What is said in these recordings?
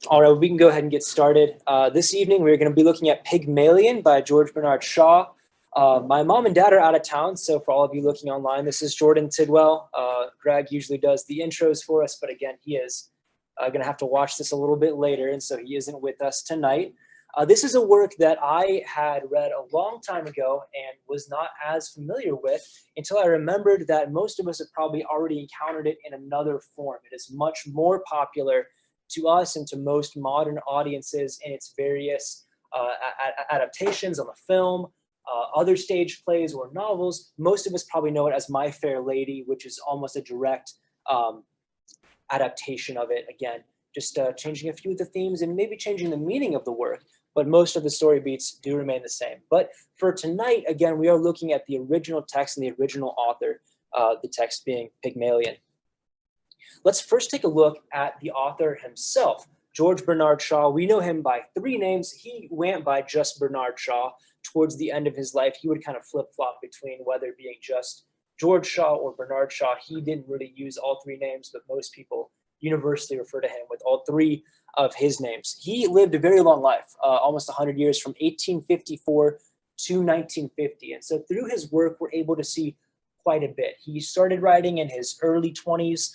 All right, we can go ahead and get started. This evening, we're going to be looking at Pygmalion by George Bernard Shaw. My mom and dad are out of town, so for all of you looking online, this is Jordan Tidwell. Greg usually does the intros for us, but again, he is going to have to watch this a little bit later, and so he isn't with us tonight. This is a work that I had read a long time ago and was not as familiar with until I remembered that most of us have probably already encountered it in another form. It is much more popular to us and to most modern audiences in its various adaptations on the film, other stage plays or novels. Most of us probably know it as My Fair Lady, which is almost a direct adaptation of it. Again, just changing a few of the themes and maybe changing the meaning of the work, but most of the story beats do remain the same. But for tonight, again, we are looking at the original text and the original author, the text being Pygmalion. Let's first take a look at the author himself, George Bernard Shaw. We know him by three names. He went by just Bernard Shaw. Towards the end of his life, he would kind of flip-flop between whether being just George Shaw or Bernard Shaw. He didn't really use all three names, but most people universally refer to him with all three of his names. He lived a very long life, almost 100 years, from 1854 to 1950. And so through his work, we're able to see quite a bit. He started writing in his early 20s,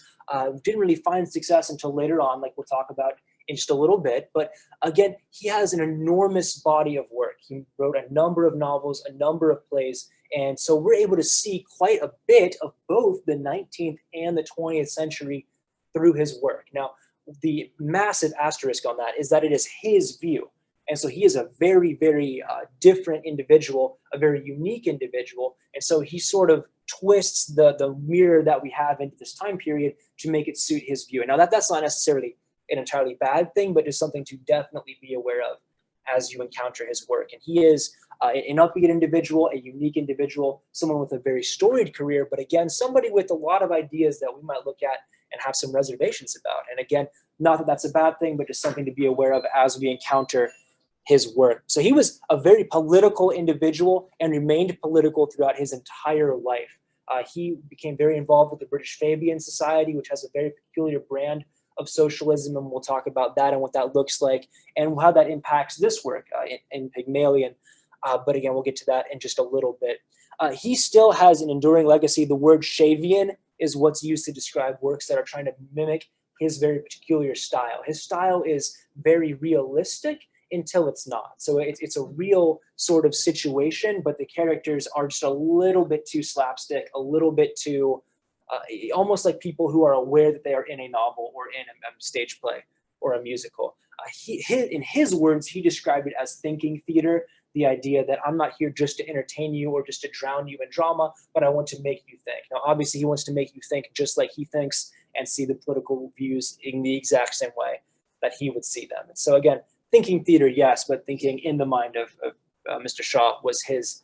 didn't really find success until later on, like we'll talk about in just a little bit. But again, he has an enormous body of work. He wrote a number of novels, a number of plays. And so we're able to see quite a bit of both the 19th and the 20th century through his work. Now, the massive asterisk on that is that it is his view. And so he is a very, very different individual, a very unique individual. And so he sort of twists the mirror that we have into this time period to make it suit his view. And now that's not necessarily an entirely bad thing, but just something to definitely be aware of as you encounter his work. And he is an upbeat individual, a unique individual, someone with a very storied career, but again, somebody with a lot of ideas that we might look at and have some reservations about. And again, not that that's a bad thing, but just something to be aware of as we encounter his work. So he was a very political individual and remained political throughout his entire life. He became very involved with the British Fabian Society, which has a very peculiar brand of socialism, and we'll talk about that and what that looks like and how that impacts this work in Pygmalion. But again, we'll get to that in just a little bit. He still has an enduring legacy. The word Shavian is what's used to describe works that are trying to mimic his very peculiar style. His style is very realistic until it's not. So it's a real sort of situation, but the characters are just a little bit too slapstick, a little bit too almost like people who are aware that they are in a novel or in a stage play or a musical. In his words, he described it as thinking theater, the idea that I'm not here just to entertain you or just to drown you in drama, but I want to make you think. Now, obviously, he wants to make you think just like he thinks and see the political views in the exact same way that he would see them. And so again, thinking theater, yes, but thinking in the mind of Mr. Shaw was his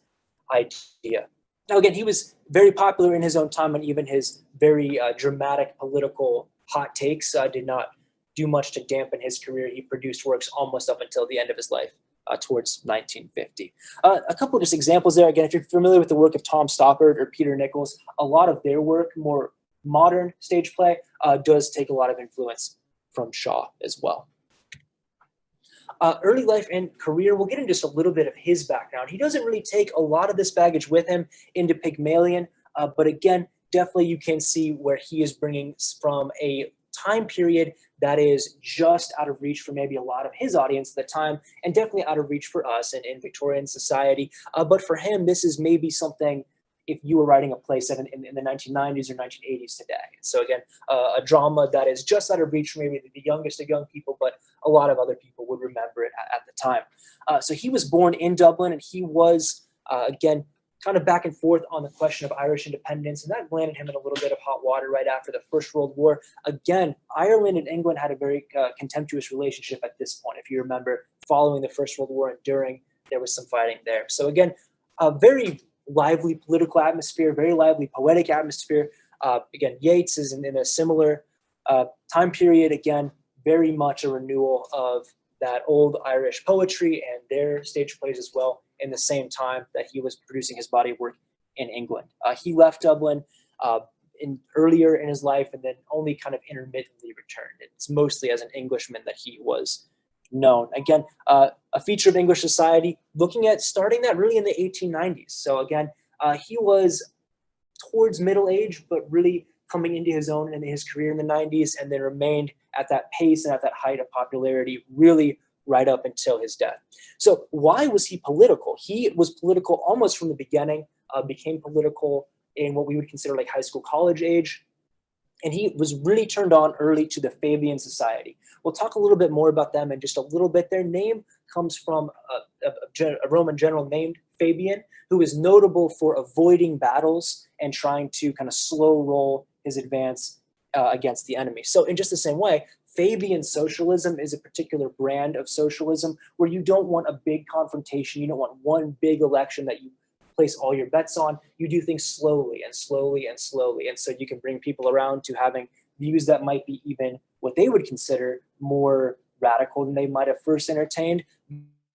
idea. Now, again, he was very popular in his own time, and even his very dramatic political hot takes did not do much to dampen his career. He produced works almost up until the end of his life, towards 1950. A couple of just examples there. Again, if you're familiar with the work of Tom Stoppard or Peter Nichols, a lot of their work, more modern stage play, does take a lot of influence from Shaw as well. Early life and career, we'll get into just a little bit of his background. He doesn't really take a lot of this baggage with him into Pygmalion, but again, definitely you can see where he is bringing from a time period that is just out of reach for maybe a lot of his audience at the time, and definitely out of reach for us in Victorian society. But for him, this is maybe something if you were writing a play set in the 1990s or 1980s today. So again, a drama that is just out of reach for maybe the youngest of young people, but a lot of other people would remember it at the time. So he was born in Dublin, and he was, again, kind of back and forth on the question of Irish independence, and that landed him in a little bit of hot water right after the First World War. Again, Ireland and England had a very contemptuous relationship at this point. If you remember, following the First World War and during, there was some fighting there. So again, a very lively political atmosphere, very lively poetic atmosphere. Again, Yeats is in a similar time period. Again, very much a renewal of that old Irish poetry and their stage plays as well in the same time that he was producing his body of work in England. He left Dublin earlier in his life, and then only kind of intermittently returned. It's mostly as an Englishman that he was known. Again, a feature of English society, looking at starting that really in the 1890s. So again, he was towards middle age, but really coming into his own in his career in the 90s, and then remained at that pace and at that height of popularity really right up until his death. So why was he political? He was political almost from the beginning, became political in what we would consider like high school, college age. And he was really turned on early to the Fabian Society. We'll talk a little bit more about them in just a little bit. Their name comes from a Roman general named Fabian, who is notable for avoiding battles and trying to kind of slow roll his advance against the enemy. So in just the same way, Fabian socialism is a particular brand of socialism where you don't want a big confrontation. You don't want one big election that you place all your bets on. You do things slowly and slowly and slowly. And so you can bring people around to having views that might be even what they would consider more radical than they might have first entertained.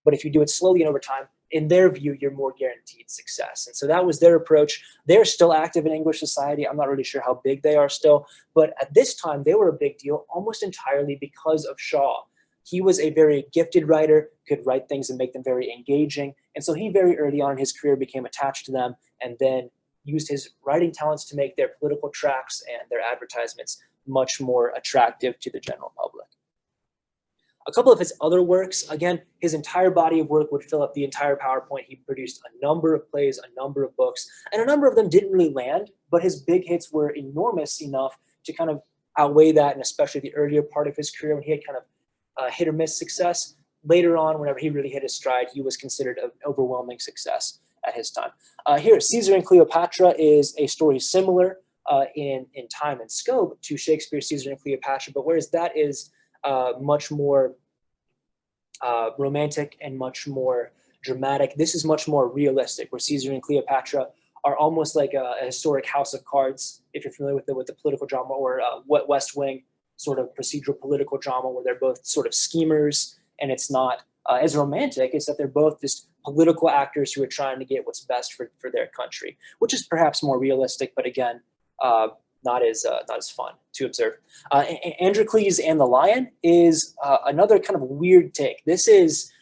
But if you do it slowly and over time, in their view, you're more guaranteed success. And so that was their approach. They're still active in English society. I'm not really sure how big they are still, but at this time they were a big deal almost entirely because of Shaw. He was a very gifted writer, could write things and make them very engaging. And so he very early on in his career became attached to them and then used his writing talents to make their political tracts and their advertisements much more attractive to the general public. A couple of his other works, again, his entire body of work would fill up the entire PowerPoint. He produced a number of plays, a number of books, and a number of them didn't really land, but his big hits were enormous enough to kind of outweigh that, and especially the earlier part of his career when he had kind of hit or miss success. Later on, whenever he really hit his stride, he was considered an overwhelming success at his time. Here, Caesar and Cleopatra is a story similar in time and scope to Shakespeare's Caesar and Cleopatra, but whereas that is much more romantic and much more dramatic, this is much more realistic, where Caesar and Cleopatra are almost like a historic House of Cards, if you're familiar with the political drama, or West Wing sort of procedural political drama, where they're both sort of schemers, and it's not as romantic. It's that they're both just political actors who are trying to get what's best for their country, which is perhaps more realistic, but again, not as fun to observe. Androcles and the Lion is another kind of weird take. This is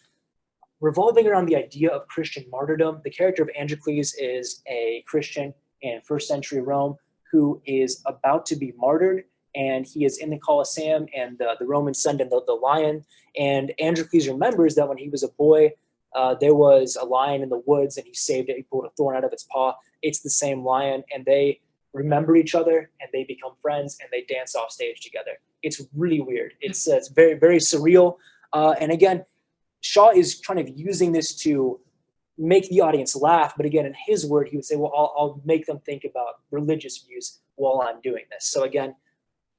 revolving around the idea of Christian martyrdom. The character of Androcles is a Christian in first century Rome who is about to be martyred, and he is in the Colosseum, and the Romans send in the lion, and Androcles remembers that when he was a boy, there was a lion in the woods, and he saved it. He pulled a thorn out of its paw. It's the same lion, and they remember each other, and they become friends, and they dance off stage together. It's really weird. It's very, very surreal. And again, Shaw is kind of using this to make the audience laugh. But again, in his word, he would say, well, I'll make them think about religious views while I'm doing this. So again,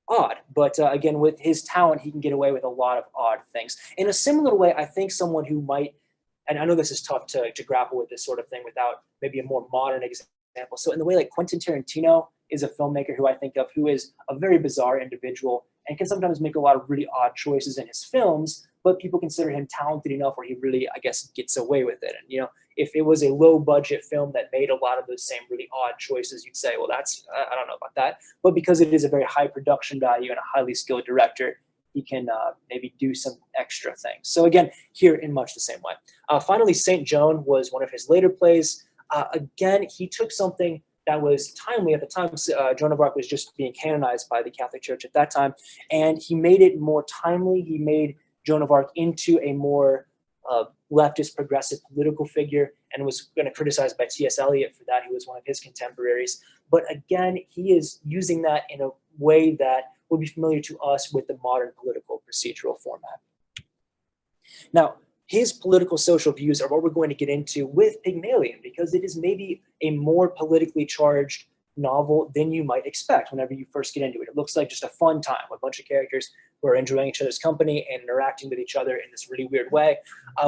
odd. But again, with his talent, he can get away with a lot of odd things. In a similar way, I think someone who might, and I know this is tough to grapple with this sort of thing without maybe a more modern example. So in the way like Quentin Tarantino is a filmmaker who I think of, who is a very bizarre individual and can sometimes make a lot of really odd choices in his films, but people consider him talented enough where he really, I guess, gets away with it. And, you know, if it was a low budget film that made a lot of those same really odd choices, you'd say, well, that's, I don't know about that. But because it is a very high production value and a highly skilled director, he can maybe do some extra things. So again, here in much the same way. Finally, St. Joan was one of his later plays. Again, he took something that was timely at the time. Joan of Arc was just being canonized by the Catholic Church at that time, and he made it more timely. He made Joan of Arc into a more leftist, progressive political figure, and was going to criticized by T.S. Eliot for that, who was one of his contemporaries. But again, he is using that in a way that will be familiar to us with the modern political procedural format. Now, his political social views are what we're going to get into with Pygmalion, because it is maybe a more politically charged novel than you might expect whenever you first get into it. It looks like just a fun time, a bunch of characters who are enjoying each other's company and interacting with each other in this really weird way.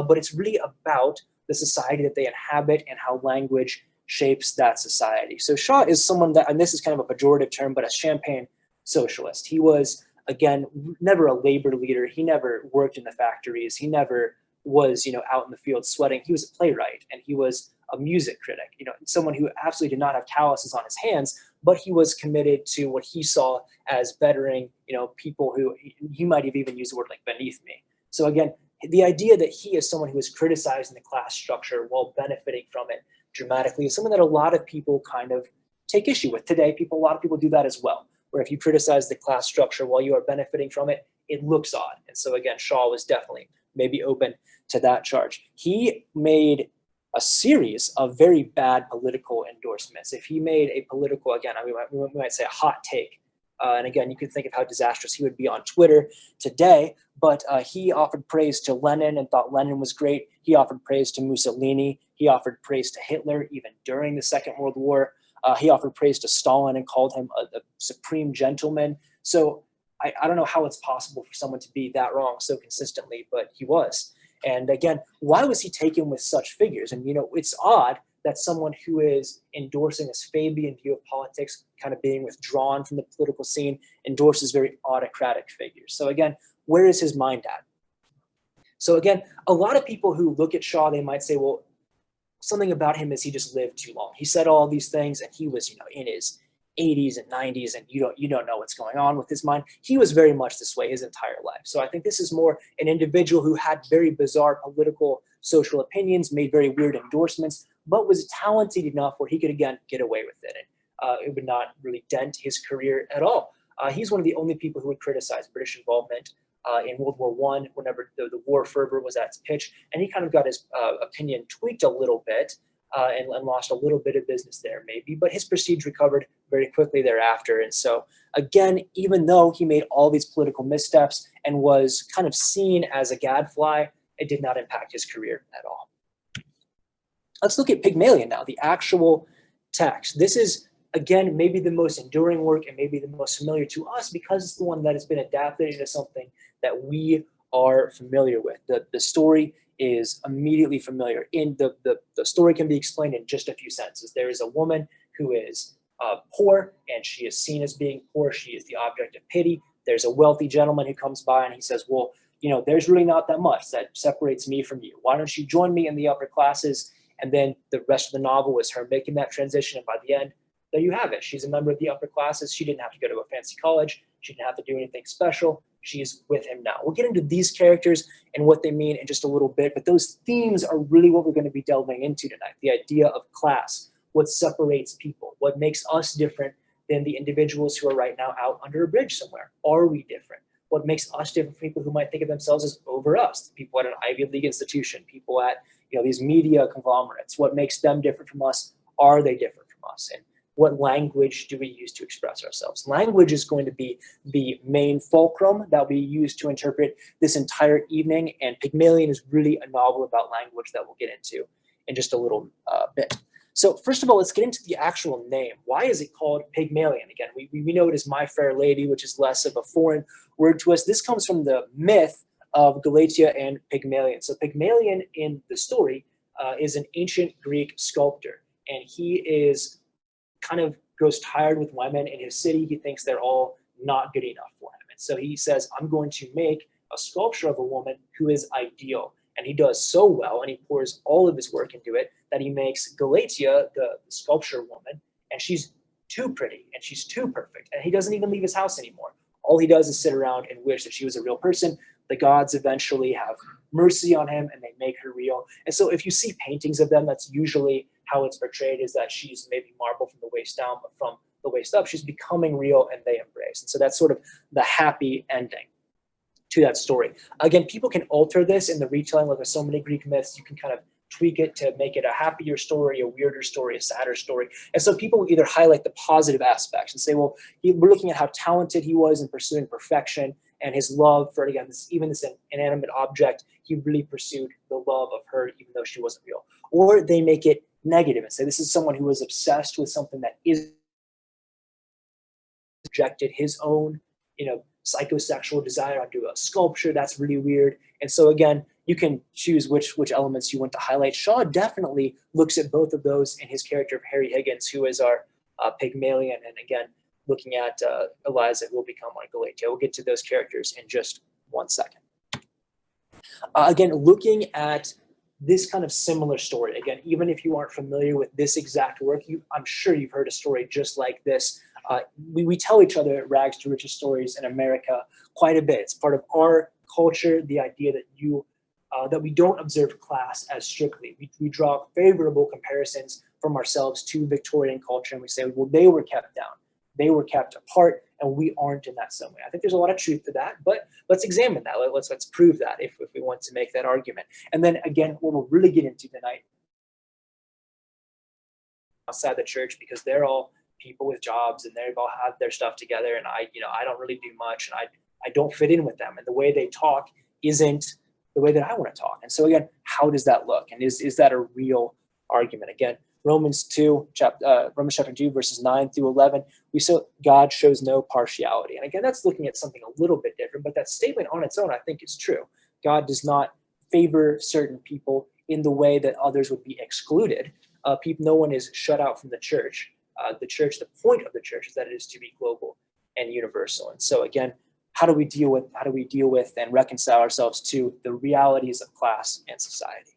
But it's really about the society that they inhabit and how language shapes that society. So Shaw is someone that, and this is kind of a pejorative term, but a champagne socialist. He was, again, never a labor leader. He never worked in the factories. He never was, out in the field sweating. He was a playwright, and he was a music critic, someone who absolutely did not have calluses on his hands, but he was committed to what he saw as bettering, people who he might have even used the word like beneath me. So again, the idea that he is someone who is criticizing the class structure while benefiting from it dramatically is something that a lot of people kind of take issue with today. A lot of people do that as well, where if you criticize the class structure while you are benefiting from it, it looks odd. And so again, Shaw was definitely maybe open to that charge. He made a series of very bad political endorsements. If he made a political, again, we might say a hot take, and again, you can think of how disastrous he would be on Twitter today, but he offered praise to Lenin and thought Lenin was great. He offered praise to Mussolini. He offered praise to Hitler, even during the Second World War. He offered praise to Stalin and called him a supreme gentleman. So I don't know how it's possible for someone to be that wrong so consistently, but he was. And again, why was he taken with such figures? And, it's odd that someone who is endorsing this Fabian view of politics, kind of being withdrawn from the political scene, endorses very autocratic figures. So again, where is his mind at? So again, a lot of people who look at Shaw, they might say, well, something about him is he just lived too long. He said all these things and he was, in his 80s and 90s, and you don't know what's going on with his mind. He was very much this way his entire life. So I think this is more an individual who had very bizarre political, social opinions, made very weird endorsements, but was talented enough where he could, again, get away with it. And it would not really dent his career at all. He's one of the only people who would criticize British involvement in World War I, whenever the war fervor was at its pitch. And he kind of got his opinion tweaked a little bit and lost a little bit of business there, maybe. But his prestige recovered very quickly thereafter. And so, again, even though he made all these political missteps and was kind of seen as a gadfly, it did not impact his career at all. Let's look at Pygmalion now, the actual text. This is, again, maybe the most enduring work and maybe the most familiar to us because it's the one that has been adapted into something that we are familiar with. The story is immediately familiar. In the story can be explained in just a few sentences. There is a woman who is poor, and she is seen as being poor. She is the object of pity. There's a wealthy gentleman who comes by and he says, well, there's really not that much that separates me from you. Why don't you join me in the upper classes? And then the rest of the novel is her making that transition. And by the end, there you have it. She's a member of the upper classes. She didn't have to go to a fancy college. She didn't have to do anything special. She's with him now. We'll get into these characters and what they mean in just a little bit, but those themes are really what we're going to be delving into tonight. The idea of class, what separates people, what makes us different than the individuals who are right now out under a bridge somewhere. Are we different? What makes us different from people who might think of themselves as over us, people at an Ivy League institution, people at these media conglomerates? What makes them different from us? Are they different from us? And what language do we use to express ourselves? Language is going to be the main fulcrum that we use to interpret this entire evening, and Pygmalion is really a novel about language that we'll get into in just a little bit. So first of all, let's get into the actual name. Why is it called Pygmalion? Again, we know it as My Fair Lady, which is less of a foreign word to us. This comes from the myth of Galatea and Pygmalion. So Pygmalion in the story is an ancient Greek sculptor, and he is kind of grows tired with women in his city. He thinks they're all not good enough for him. And so he says, I'm going to make a sculpture of a woman who is ideal. And he does so well, and he pours all of his work into it, that he makes Galatea, the sculpture woman, and she's too pretty, and she's too perfect. And he doesn't even leave his house anymore. All he does is sit around and wish that she was a real person. The gods eventually have mercy on him, and they make her real. And so if you see paintings of them, that's usually how it's portrayed, is that she's maybe marble from the waist down, but from the waist up, she's becoming real, and they embrace. And so that's sort of the happy ending to that story. Again, people can alter this in the retelling, like with so many Greek myths. You can kind of tweak it to make it a happier story, a weirder story, a sadder story. And so people will either highlight the positive aspects and say, well, we're looking at how talented he was in pursuing perfection and his love for, again, even this inanimate object. He really pursued the love of her, even though she wasn't real. Or they make it negative and say, this is someone who was obsessed with something that is projected his own, psychosexual desire onto a sculpture. That's really weird. And so again, you can choose which elements you want to highlight. Shaw definitely looks at both of those in his character of Harry Higgins, who is our Pygmalion, and again, looking at Eliza, who will become our Galatea. We'll get to those characters in just one second. Again, looking at this kind of similar story. Again, even if you aren't familiar with this exact work, I'm sure you've heard a story just like this. We tell each other rags to riches stories in America quite a bit. It's part of our culture, the idea that we don't observe class as strictly. We draw favorable comparisons from ourselves to Victorian culture, and we say, well, they were kept down, they were kept apart, and we aren't in that same way. I think there's a lot of truth to that, but let's examine that. Let's prove that if we want to make that argument. And then again, what we'll really get into tonight outside the church, because they're all people with jobs and they all have their stuff together, and I don't really do much, and I don't fit in with them, and the way they talk isn't the way that I want to talk. And so again, how does that look? And is that a real argument? Again, Romans chapter 2, verses 9 through 11, we saw God shows no partiality. And again, that's looking at something a little bit different, but that statement on its own, I think, is true. God does not favor certain people in the way that others would be excluded. No one is shut out from the church. The point of the church is that it is to be global and universal. And so again, how do we deal with and reconcile ourselves to the realities of class and society?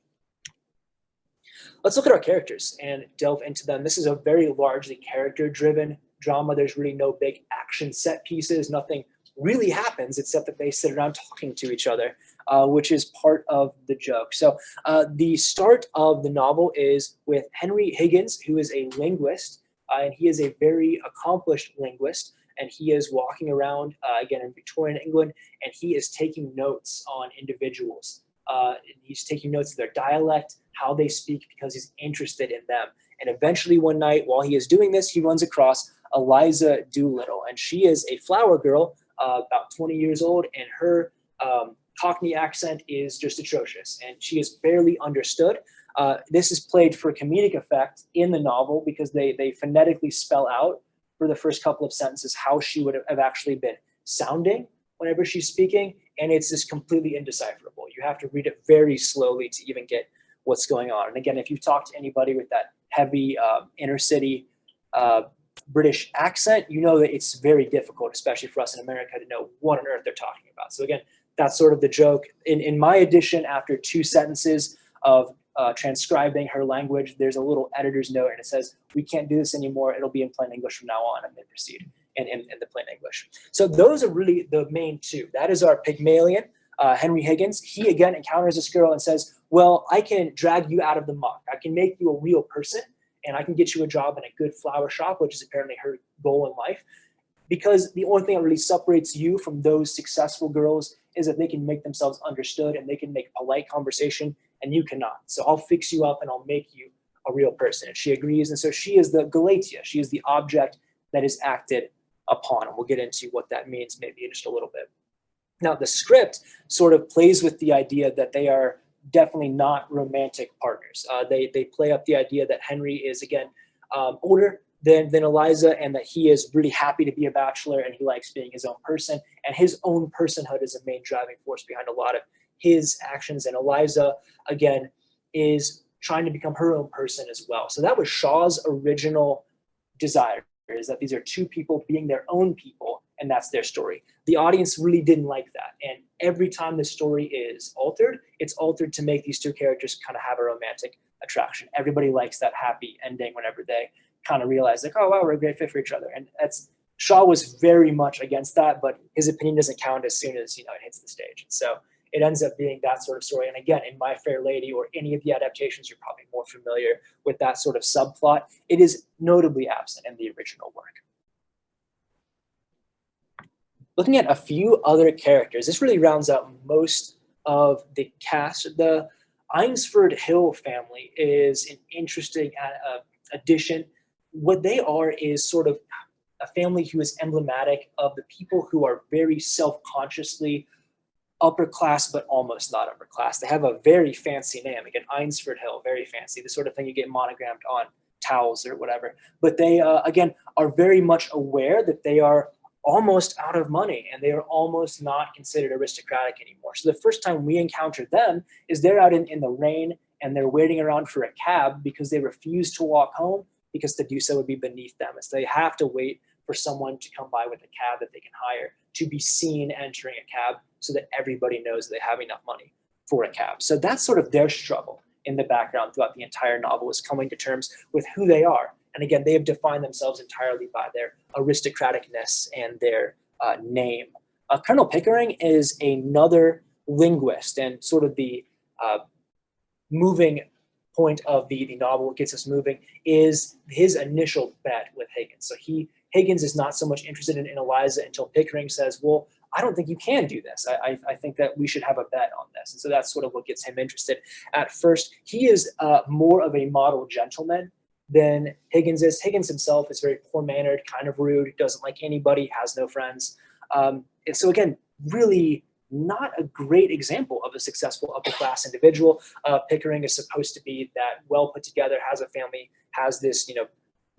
Let's look at our characters and delve into them. This is a very largely character-driven drama. There's really no big action set pieces. Nothing really happens except that they sit around talking to each other, which is part of the joke. So the start of the novel is with Henry Higgins, who is a linguist, and he is a very accomplished linguist. And he is walking around, again, in Victorian England, and he is taking notes on individuals. He's taking notes of their dialect, how they speak, because he's interested in them. And eventually one night, while he is doing this, he runs across Eliza Doolittle. And she is a flower girl, about 20 years old, and her Cockney accent is just atrocious. And she is barely understood. This is played for comedic effect in the novel because they phonetically spell out for the first couple of sentences how she would have actually been sounding whenever she's speaking, and it's just completely indecipherable. You have to read it very slowly to even get what's going on. And again, if you've talked to anybody with that heavy inner city British accent, you know that it's very difficult, especially for us in America, to know what on earth they're talking about. So again, that's sort of the joke. In my edition, after 2 sentences of transcribing her language, there's a little editor's note, and it says, we can't do this anymore. It'll be in plain English from now on, and they proceed in the plain English. So those are really the main two. That is our Pygmalion, Henry Higgins. He, again, encounters this girl and says, well, I can drag you out of the muck. I can make you a real person, and I can get you a job in a good flower shop, which is apparently her goal in life. Because the only thing that really separates you from those successful girls is that they can make themselves understood and they can make polite conversation, and you cannot. So I'll fix you up and I'll make you a real person. And she agrees. And so she is the Galatea. She is the object that is acted upon. And we'll get into what that means maybe in just a little bit. Now, the script sort of plays with the idea that they are definitely not romantic partners. They play up the idea that Henry is, again, older than Eliza, and that he is really happy to be a bachelor and he likes being his own person. And his own personhood is a main driving force behind a lot of his actions. And Eliza, again, is trying to become her own person as well. So that was Shaw's original desire, is that these are two people being their own people, and that's their story. The audience really didn't like that. And every time the story is altered, it's altered to make these two characters kind of have a romantic attraction. Everybody likes that happy ending whenever they kind of realize, like, oh, wow, we're a great fit for each other. And Shaw was very much against that, but his opinion doesn't count as soon as, it hits the stage. So it ends up being that sort of story. And again, in My Fair Lady or any of the adaptations, you're probably more familiar with that sort of subplot. It is notably absent in the original work. Looking at a few other characters, this really rounds out most of the cast. The Eynsford-Hill family is an interesting addition. What they are is sort of a family who is emblematic of the people who are very self-consciously upper class, but almost not upper class. They have a very fancy name. Again, Eynsford-Hill, very fancy, the sort of thing you get monogrammed on towels or whatever. But they, again, are very much aware that they are almost out of money and they are almost not considered aristocratic anymore. So the first time we encounter them is they're out in the rain and they're waiting around for a cab because they refuse to walk home because to do so would be beneath them. And so they have to wait for someone to come by with a cab that they can hire to be seen entering a cab so that everybody knows they have enough money for a cab. So that's sort of their struggle in the background throughout the entire novel is coming to terms with who they are. And again, they have defined themselves entirely by their aristocraticness and their name. Colonel Pickering is another linguist, and sort of the moving point of the novel, what gets us moving, is his initial bet with Higgins. So Higgins is not so much interested in Eliza until Pickering says, well, I don't think you can do this. I think that we should have a bet on this. And so that's sort of what gets him interested. At first, he is more of a model gentleman than Higgins is. Higgins himself is very poor-mannered, kind of rude, doesn't like anybody, has no friends. And so again, really not a great example of a successful upper-class individual. Pickering is supposed to be that well put together, has a family, has this,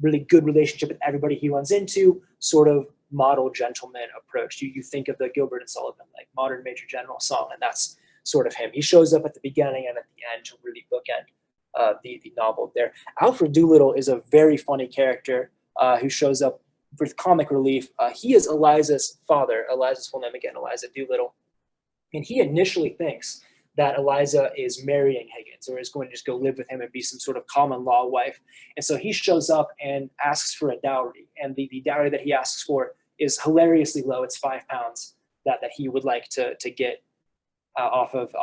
really good relationship with everybody he runs into, sort of model gentleman approach. You think of the Gilbert and Sullivan, like Modern Major General song, and that's sort of him. He shows up at the beginning and at the end to really bookend the novel there. Alfred Doolittle is a very funny character who shows up with comic relief. He is Eliza's father. Eliza's full name again, Eliza Doolittle. And he initially thinks that Eliza is marrying Higgins or is going to just go live with him and be some sort of common law wife. And so he shows up and asks for a dowry. And the dowry that he asks for is hilariously low. It's £5 that he would like to get off of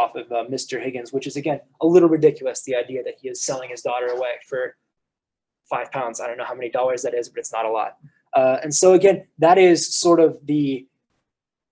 Mr. Higgins, which is, again, a little ridiculous, the idea that he is selling his daughter away for £5. I don't know how many dollars that is, but it's not a lot. And so, again, that is sort of the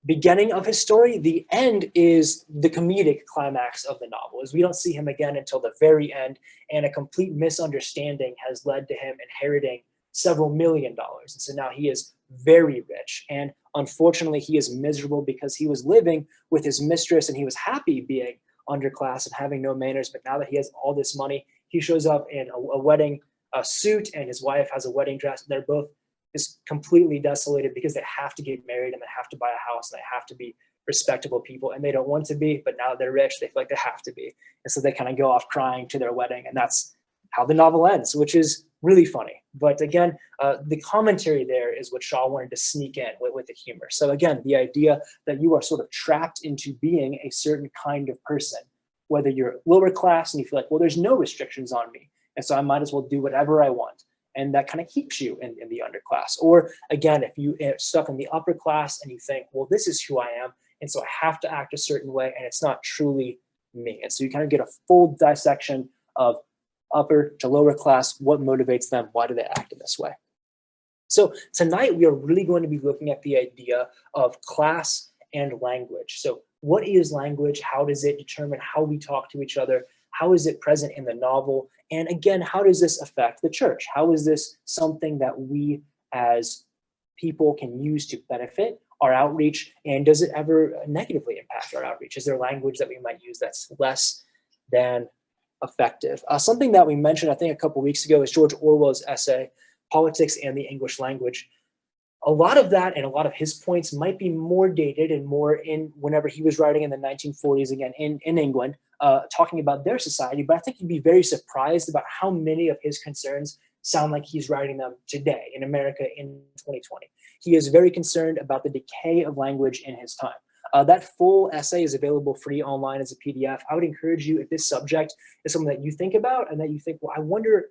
beginning of his story. The end is the comedic climax of the novel, as we don't see him again until the very end, and a complete misunderstanding has led to him inheriting several $1 million. And so now he is very rich, and unfortunately he is miserable because he was living with his mistress and he was happy being underclass and having no manners. But now that he has all this money, he shows up in a wedding suit, and his wife has a wedding dress, and they're both is completely desolated because they have to get married and they have to buy a house and they have to be respectable people, and they don't want to be, but now that they're rich, they feel like they have to be. And so they kind of go off crying to their wedding, and that's how the novel ends, which is really funny. But again, the commentary there is what Shaw wanted to sneak in with the humor. So again, the idea that you are sort of trapped into being a certain kind of person, whether you're lower class and you feel like, well, there's no restrictions on me, and so I might as well do whatever I want. And that kind of keeps you in the underclass. Or again, if you are stuck in the upper class and you think, well, this is who I am, and so I have to act a certain way, and it's not truly me. And so you kind of get a full dissection of upper to lower class, what motivates them, why do they act in this way. So tonight we are really going to be looking at the idea of class and language. So what is language? How does it determine how we talk to each other? How is it present in the novel? And again, how does this affect the church? How is this something that we as people can use to benefit our outreach? And does it ever negatively impact our outreach? Is there language that we might use that's less than effective? Something that we mentioned, I think, a couple weeks ago is George Orwell's essay, Politics and the English Language. A lot of that and a lot of his points might be more dated and more in whenever he was writing in the 1940s, again, in England, talking about their society. But I think you'd be very surprised about how many of his concerns sound like he's writing them today in America in 2020. He is very concerned about the decay of language in his time. That full essay is available free online as a PDF. I would encourage you, if this subject is something that you think about and that you think, well, I wonder,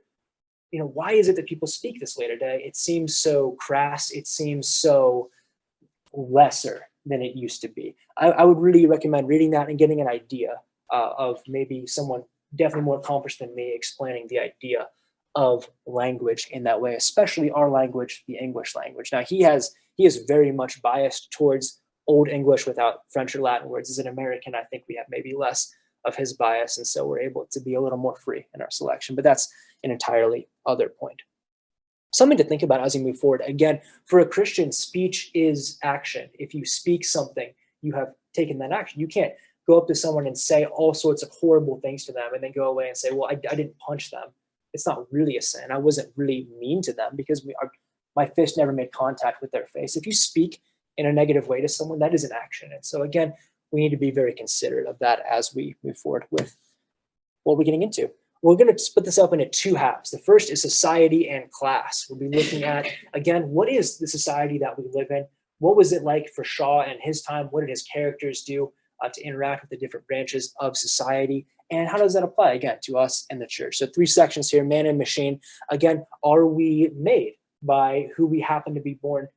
why is it that people speak this way today? It seems so crass. It seems so lesser than it used to be. I would really recommend reading that and getting an idea of maybe someone definitely more accomplished than me explaining the idea of language in that way, especially our language, the English language. Now, he is very much biased towards Old English without French or Latin words. As an American, I think we have maybe less of his bias, and so we're able to be a little more free in our selection. But that's an entirely other point. Something to think about as we move forward. Again, for a Christian, speech is action. If you speak something, you have taken that action. You can't go up to someone and say all sorts of horrible things to them and then go away and say, well, I didn't punch them. It's not really a sin. I wasn't really mean to them because my fist never made contact with their face. If you speak in a negative way to someone, that is an action. And so again, we need to be very considerate of that as we move forward with what we're getting into. We're going to split this up into two halves. The first is society and class. We'll be looking at, again, what is the society that we live in? What was it like for Shaw and his time? What did his characters do to interact with the different branches of society? And how does that apply, again, to us and the church? So 3 sections here, man and machine. Again, are we made by who we happen to be born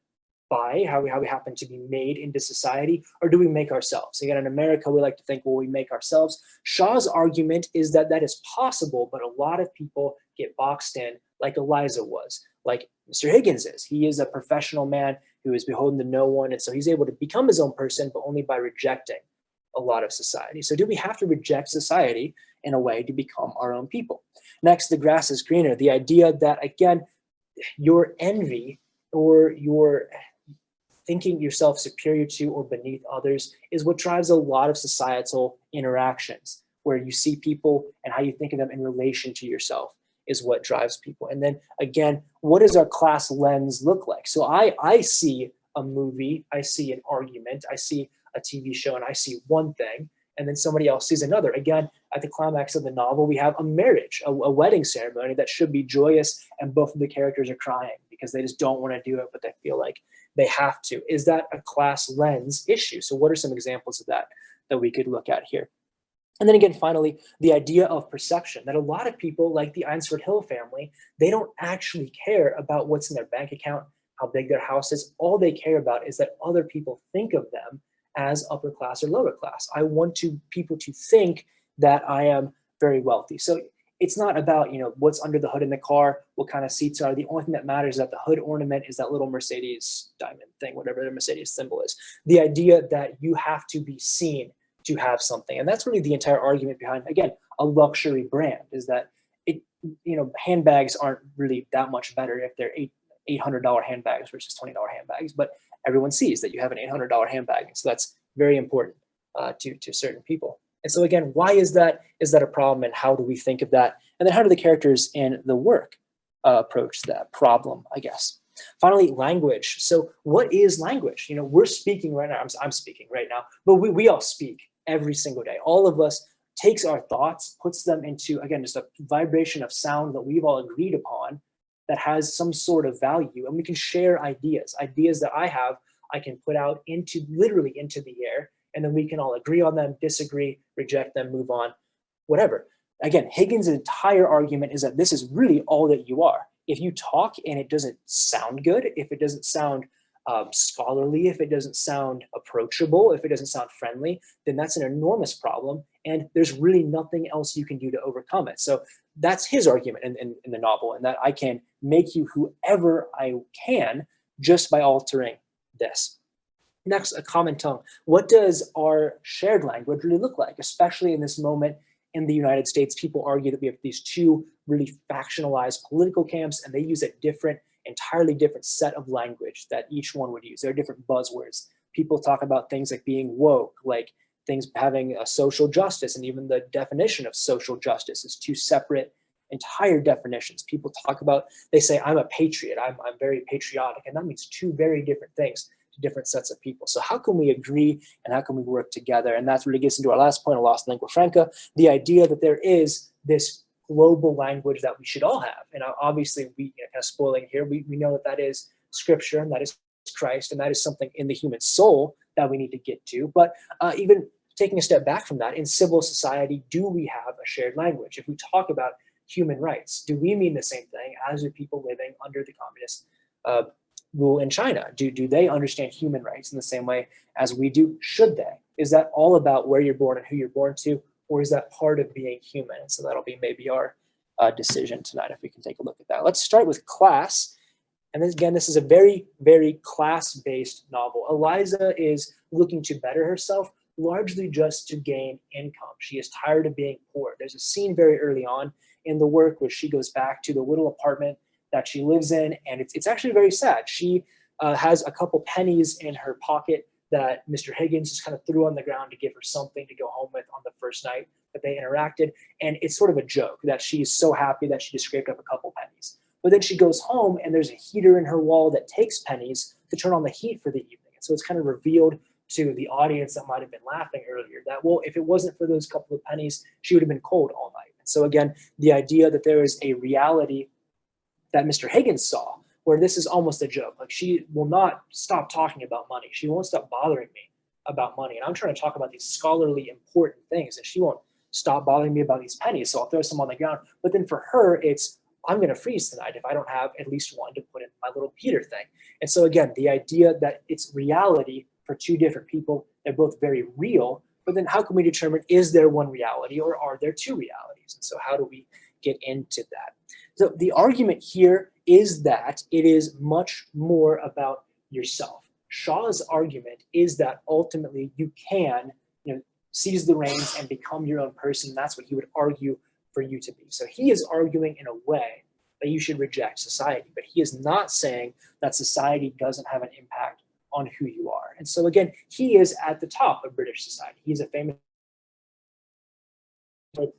by, how we happen to be made into society, or do we make ourselves? Again, in America, we like to think, well, we make ourselves. Shaw's argument is that that is possible, but a lot of people get boxed in like Eliza was, like Mr. Higgins is. He is a professional man who is beholden to no one, and so he's able to become his own person, but only by rejecting a lot of society. So do we have to reject society in a way to become our own people? Next, the grass is greener. The idea that, again, your envy or your thinking yourself superior to or beneath others is what drives a lot of societal interactions, where you see people and how you think of them in relation to yourself is what drives people. And then again, what does our class lens look like? So I see a movie, I see an argument, I see a TV show, and I see one thing, and then somebody else sees another. Again, at the climax of the novel, we have a marriage, a wedding ceremony that should be joyous, and both of the characters are crying because they just don't want to do it, but they feel like they have to. Is that a class lens issue? So what are some examples of that we could look at here? And then again, finally, the idea of perception, that a lot of people, like the Eynsford-Hill family, they don't actually care about what's in their bank account, how big their house is. All they care about is that other people think of them as upper class or lower class. I want people to think that I am very wealthy. So it's not about, what's under the hood in the car, what kind of seats are. The only thing that matters is that the hood ornament is that little Mercedes diamond thing, whatever the Mercedes symbol is. The idea that you have to be seen to have something. And that's really the entire argument behind, again, a luxury brand, is that handbags aren't really that much better if they're $800 handbags versus $20 handbags, but everyone sees that you have an $800 handbag. And so that's very important to certain people. And so again, why is that? Is that a problem, and how do we think of that? And then how do the characters in the work approach that problem, I guess? Finally, language. So what is language? We're speaking right now. I'm speaking right now, but we all speak every single day. All of us takes our thoughts, puts them into, again, just a vibration of sound that we've all agreed upon that has some sort of value, and we can share ideas that I have, I can put out literally into the air, and then we can all agree on them, disagree, reject them, move on, whatever. Again, Higgins' entire argument is that this is really all that you are. If you talk and it doesn't sound good, if it doesn't sound scholarly, if it doesn't sound approachable, if it doesn't sound friendly, then that's an enormous problem, and there's really nothing else you can do to overcome it. So that's his argument in the novel, and that I can make you whoever I can just by altering this. Next, a common tongue. What does our shared language really look like, especially in this moment in the United States? People argue that we have these two really factionalized political camps, and they use a entirely different set of language that each one would use. There are different buzzwords. People talk about things like being woke, like things having a social justice, and even the definition of social justice is two separate entire definitions. People talk about, they say, I'm a patriot, I'm very patriotic, and that means two very different things to different sets of people. So how can we agree, and how can we work together? And that's really gets into our last point, a lost lingua franca, the idea that there is this global language that we should all have. And obviously, we kind of spoiling here, we know that is Scripture, and that is Christ, and that is something in the human soul that we need to get to. But even taking a step back from that, in civil society, do we have a shared language? If we talk about human rights, do we mean the same thing as the people living under the communist rule in China? Do they understand human rights in the same way as we do? Should they? Is that all about where you're born and who you're born to, or is that part of being human? And so that'll be maybe our decision tonight, if we can take a look at that. Let's start with class. And then again, this is a very, very class-based novel. Eliza is looking to better herself, largely just to gain income. She is tired of being poor. There's a scene very early on in the work where she goes back to the little apartment that she lives in, and it's actually very sad. She has a couple pennies in her pocket that Mr. Higgins just kind of threw on the ground to give her something to go home with on the first night that they interacted. And it's sort of a joke that she's so happy that she just scraped up a couple pennies. But then she goes home and there's a heater in her wall that takes pennies to turn on the heat for the evening. And so it's kind of revealed to the audience that might have been laughing earlier that, well, if it wasn't for those couple of pennies, she would have been cold all night. And so again, the idea that there is a reality that Mr. Higgins saw, where this is almost a joke. Like, she will not stop talking about money. She won't stop bothering me about money. And I'm trying to talk about these scholarly important things, and she won't stop bothering me about these pennies, so I'll throw some on the ground. But then for her, it's, I'm going to freeze tonight if I don't have at least one to put in my little heater thing. And so again, the idea that it's reality for two different people, they're both very real, but then how can we determine, is there one reality or are there two realities? And so how do we get into that? So the argument here is that it is much more about yourself. Shaw's argument is that ultimately you can, seize the reins and become your own person. That's what he would argue for you to be. So he is arguing in a way that you should reject society, but he is not saying that society doesn't have an impact on who you are. And so again, he is at the top of British society. He's a famous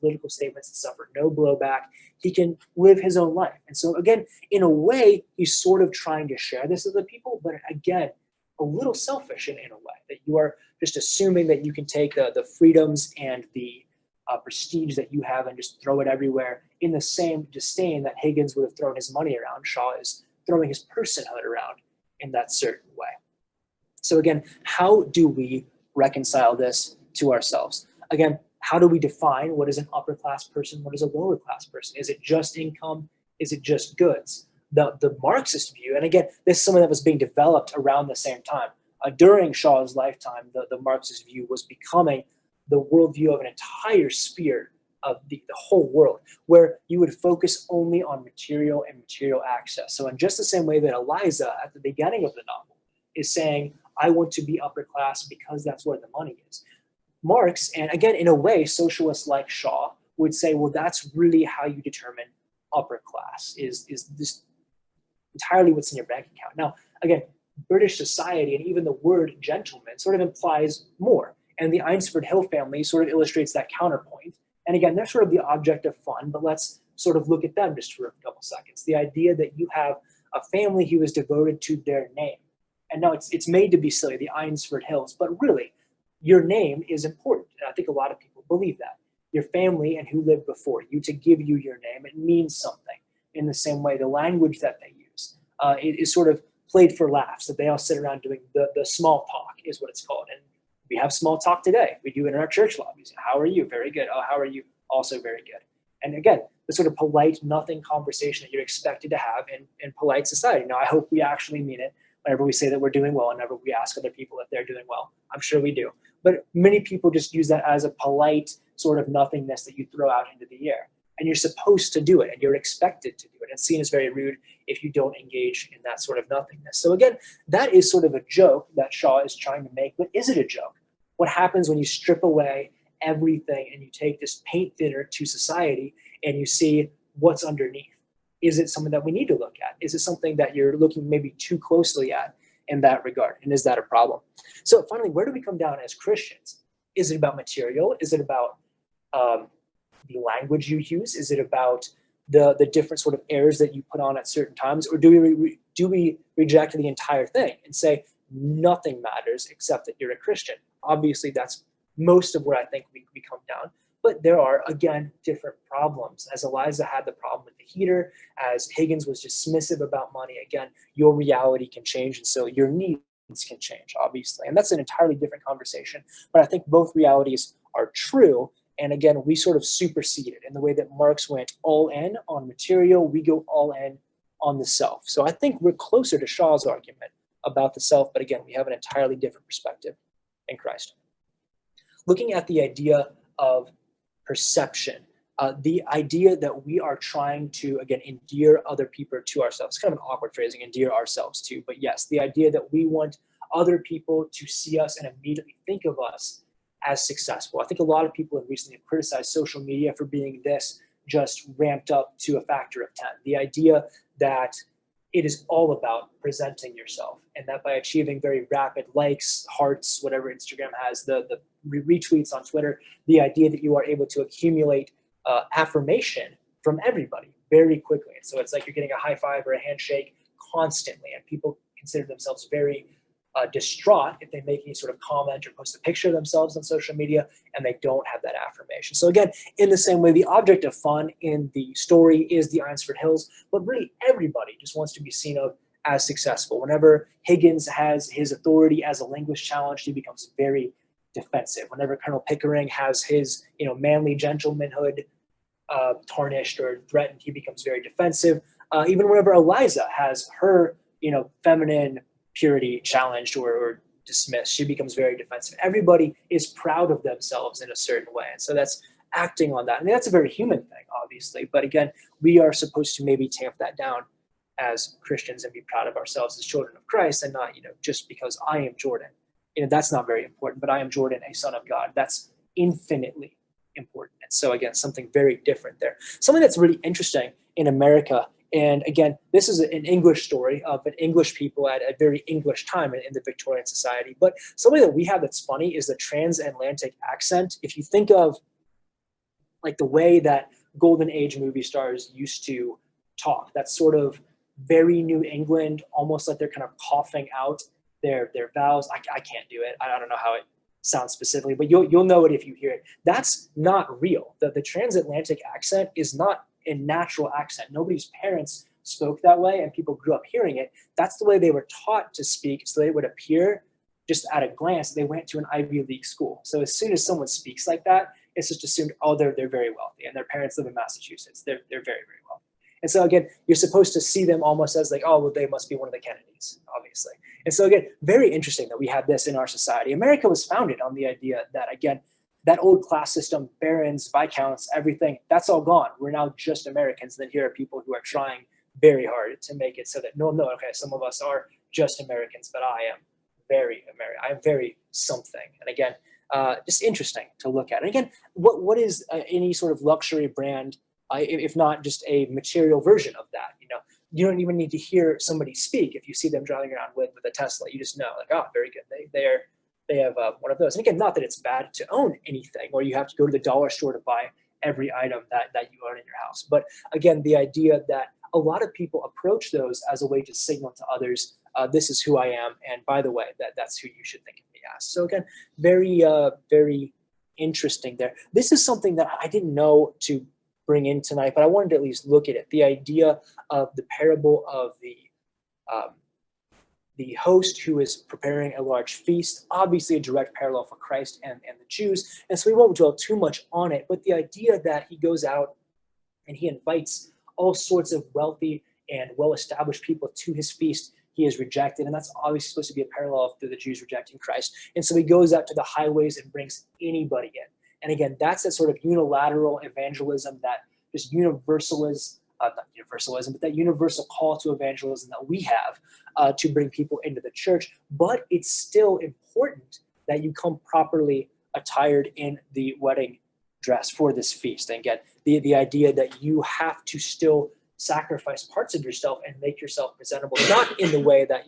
political statements that suffer no blowback. He can live his own life. And so again, in a way, he's sort of trying to share this with the people, but again, a little selfish in a way, that you are just assuming that you can take the freedoms and the prestige that you have and just throw it everywhere in the same disdain that Higgins would have thrown his money around. Shaw is throwing his personhood around in that certain way. So again, how do we reconcile this to ourselves? Again, how do we define what is an upper class person? What is a lower class person? Is it just income? Is it just goods? The Marxist view, and again, this is something that was being developed around the same time. During Shaw's lifetime, the Marxist view was becoming the worldview of an entire sphere of the whole world, where you would focus only on material and material access. So in just the same way that Eliza, at the beginning of the novel, is saying, I want to be upper class because that's where the money is. Marx, and again, in a way, socialists like Shaw would say, well, that's really how you determine upper class, is this entirely what's in your bank account. Now, again, British society and even the word gentleman sort of implies more. And the Eynsford-Hill family sort of illustrates that counterpoint. And again, they're sort of the object of fun, but let's sort of look at them just for a couple seconds. The idea that you have a family who is devoted to their name. And now it's made to be silly, the Eynsford-Hills, but really, your name is important. And I think a lot of people believe that. Your family and who lived before you, to give you your name, it means something. In the same way, the language that they use, it is sort of played for laughs, that they all sit around doing the small talk is what it's called. And we have small talk today. We do it in our church lobbies. How are you? Very good. Oh, how are you? Also very good. And again, the sort of polite, nothing conversation that you're expected to have in polite society. Now, I hope we actually mean it whenever we say that we're doing well, and whenever we ask other people if they're doing well. I'm sure we do. But many people just use that as a polite sort of nothingness that you throw out into the air. And you're supposed to do it, and you're expected to do it. It's seen as very rude if you don't engage in that sort of nothingness. So again, that is sort of a joke that Shaw is trying to make, but is it a joke? What happens when you strip away everything and you take this paint thinner to society and you see what's underneath? Is it something that we need to look at? Is it something that you're looking maybe too closely at in that regard? And is that a problem? So finally, where do we come down as Christians? Is it about material? Is it about the language you use? Is it about the different sort of airs that you put on at certain times? Or do we reject the entire thing and say nothing matters except that you're a Christian? Obviously, that's most of where I think we come down. But there are, again, different problems. As Eliza had the problem with the heater, as Higgins was dismissive about money, again, your reality can change, and so your needs can change, obviously. And that's an entirely different conversation. But I think both realities are true. And again, we sort of supersede it in the way that Marx went all in on material, we go all in on the self. So I think we're closer to Shaw's argument about the self, but again, we have an entirely different perspective in Christ. Looking at the idea of perception, the idea that we are trying to, again, endear other people to ourselves. It's kind of an awkward phrasing, endear ourselves to, but yes, the idea that we want other people to see us and immediately think of us as successful. I think a lot of people have recently criticized social media for being this just ramped up to a factor of 10. The idea that it is all about presenting yourself, and that by achieving very rapid likes, hearts, whatever Instagram has, the retweets on Twitter, the idea that you are able to accumulate affirmation from everybody very quickly. And so it's like you're getting a high five or a handshake constantly, and people consider themselves very distraught if they make any sort of comment or post a picture of themselves on social media and they don't have that affirmation. So again, in the same way, the object of fun in the story is the Eynsford-Hills, but really everybody just wants to be seen of as successful. Whenever Higgins has his authority as a linguist challenged, he becomes very defensive. Whenever Colonel Pickering has his, manly gentlemanhood tarnished or threatened, he becomes very defensive. Even whenever Eliza has her, feminine purity challenged or dismissed, she becomes very defensive. Everybody is proud of themselves in a certain way. And so that's acting on that. I mean, that's a very human thing, obviously. But again, we are supposed to maybe tamp that down as Christians and be proud of ourselves as children of Christ, and not, just because I am Jordan. That's not very important, but I am Jordan, a son of God. That's infinitely important. And so again, something very different there. Something that's really interesting in America, and again, this is an English story of an English people at a very English time in the Victorian society, but something that we have that's funny is the transatlantic accent. If you think of like the way that Golden Age movie stars used to talk, that's sort of very New England, almost like they're kind of coughing out their vowels. I can't do it. I don't know how it sounds specifically, but you'll know it if you hear it. That's not real. The transatlantic accent is not a natural accent. Nobody's parents spoke that way, and people grew up hearing it. That's the way they were taught to speak, so that it would appear just at a glance they went to an Ivy League school. So as soon as someone speaks like that, it's just assumed, oh, they're very wealthy, and their parents live in Massachusetts. They're very, very wealthy. And so again, you're supposed to see them almost as like, oh, well, they must be one of the Kennedys, obviously. And so again, very interesting that we have this in our society. America was founded on the idea that, again, that old class system, barons, viscounts, everything, that's all gone. We're now just Americans. And then here are people who are trying very hard to make it so that no, okay, some of us are just Americans, but I am very American. I am very something. And again, just interesting to look at. And again, what is any sort of luxury brand, if not just a material version of that? You don't even need to hear somebody speak. If you see them driving around with a Tesla, you just know, like, oh, very good. They have one of those. And again, not that it's bad to own anything, or you have to go to the dollar store to buy every item that you own in your house. But again, the idea that a lot of people approach those as a way to signal to others, this is who I am, and by the way, that's who you should think of me as. So again, very, very interesting there. This is something that I didn't know to bring in tonight, but I wanted to at least look at it. The idea of the parable of the host who is preparing a large feast, obviously a direct parallel for Christ and the Jews. And so we won't dwell too much on it, but the idea that he goes out and he invites all sorts of wealthy and well-established people to his feast, he is rejected. And that's obviously supposed to be a parallel to the Jews rejecting Christ. And so he goes out to the highways and brings anybody in. And again, that's that sort of unilateral evangelism, that just universalism, not universalism, but that universal call to evangelism that we have to bring people into the church. But it's still important that you come properly attired in the wedding dress for this feast. And again, the idea that you have to still sacrifice parts of yourself and make yourself presentable, not in the way that,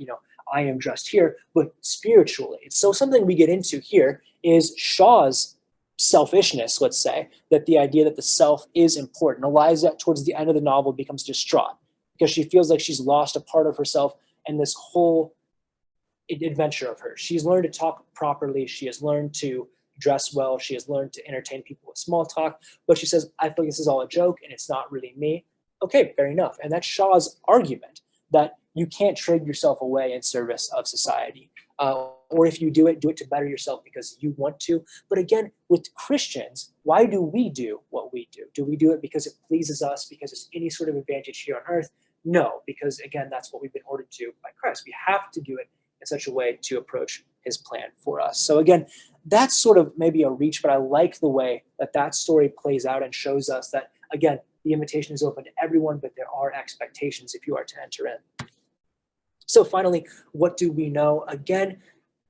I am dressed here, but spiritually. So something we get into here is Shaw's selfishness, let's say, that the idea that the self is important. Eliza, towards the end of the novel, becomes distraught because she feels like she's lost a part of herself in this whole adventure of hers. She's learned to talk properly. She has learned to dress well. She has learned to entertain people with small talk. But she says, I feel like this is all a joke and it's not really me. Okay, fair enough. And that's Shaw's argument, that you can't trade yourself away in service of society. Or if you do it to better yourself because you want to. But again, with Christians, why do we do what we do? Do we do it because it pleases us, because it's any sort of advantage here on earth? No, because again, that's what we've been ordered to by Christ. We have to do it in such a way to approach his plan for us. So again, that's sort of maybe a reach, but I like the way that story plays out and shows us that, again, the invitation is open to everyone, but there are expectations if you are to enter in. So finally, what do we know? Again,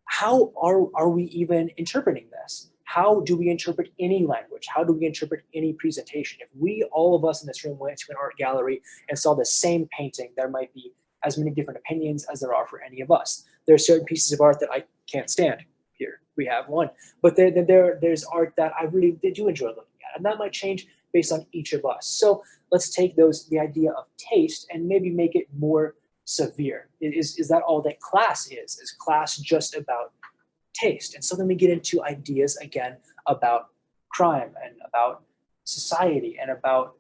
how are we even interpreting this? How do we interpret any language? How do we interpret any presentation? If we, all of us in this room, went to an art gallery and saw the same painting, there might be as many different opinions as there are for any of us. There are certain pieces of art that I can't stand. Here we have one. But there's art that I really do enjoy looking at, and that might change based on each of us. So let's take the idea of taste and maybe make it more severe. Is that all that class is? Is class just about taste? And so then we get into ideas again about crime and about society and about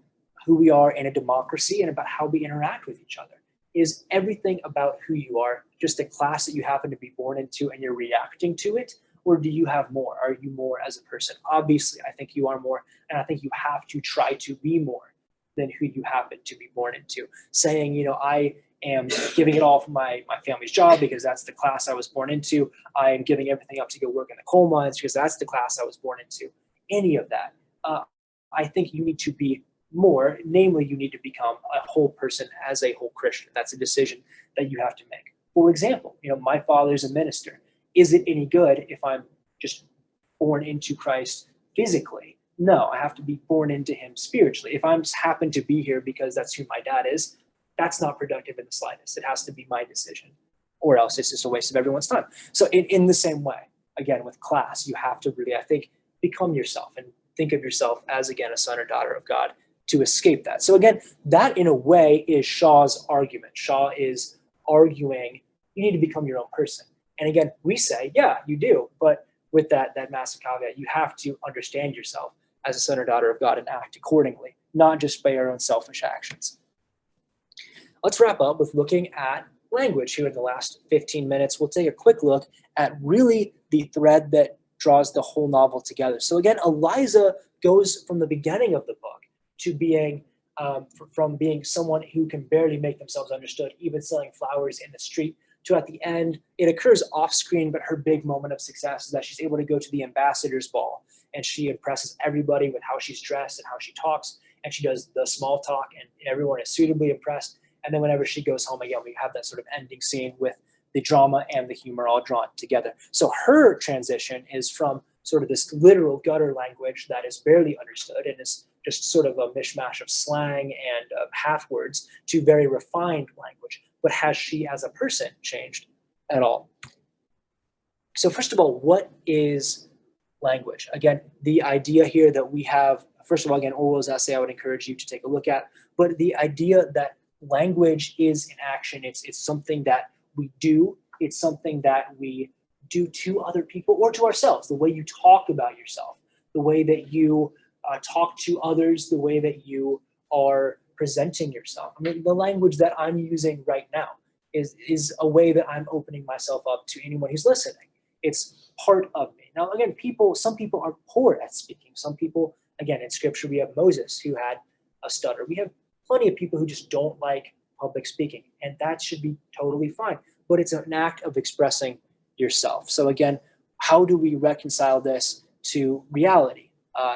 who we are in a democracy and about how we interact with each other. Is everything about who you are just a class that you happen to be born into and you're reacting to it? or do you have more? Are you more as a person? Obviously, I think you are more, and I think you have to try to be more than who you happen to be born into. Saying, I am giving it all for my family's job because that's the class I was born into. I am giving everything up to go work in the coal mines because that's the class I was born into. Any of that. I think you need to be more, namely, you need to become a whole person as a whole Christian. That's a decision that you have to make. For example, my father's a minister. Is it any good if I'm just born into Christ physically? No, I have to be born into him spiritually. If I'm just happen to be here because that's who my dad is, that's not productive in the slightest. It has to be my decision, or else it's just a waste of everyone's time. So in the same way, again, with class, you have to really, I think, become yourself and think of yourself as, again, a son or daughter of God to escape that. So again, that in a way is Shaw's argument. Shaw is arguing you need to become your own person. And again, we say, yeah, you do. But with that massive caveat, you have to understand yourself as a son or daughter of God and act accordingly, not just by your own selfish actions. Let's wrap up with looking at language here in the last 15 minutes. We'll take a quick look at really the thread that draws the whole novel together. So again, Eliza goes from the beginning of the book to being from being someone who can barely make themselves understood, even selling flowers in the street, to at the end, it occurs off screen, but her big moment of success is that she's able to go to the ambassador's ball and she impresses everybody with how she's dressed and how she talks, and she does the small talk and everyone is suitably impressed. And then whenever she goes home again, we have that sort of ending scene with the drama and the humor all drawn together. So her transition is from sort of this literal gutter language that is barely understood and is just sort of a mishmash of slang and of half words to very refined language. But has she as a person changed at all? So first of all, what is language? Again, the idea here that we have, first of all, again, Orwell's essay I would encourage you to take a look at, but the idea that language is in action, it's something that we do, it's something that we do to other people or to ourselves, the way you talk about yourself, the way that you talk to others, the way that you are presenting yourself. I mean, the language that I'm using right now is a way that I'm opening myself up to anyone who's listening. It's part of me. Now, again, some people are poor at speaking. Some people, again, in scripture, we have Moses who had a stutter. We have plenty of people who just don't like public speaking, and that should be totally fine. But it's an act of expressing yourself. So again, how do we reconcile this to reality?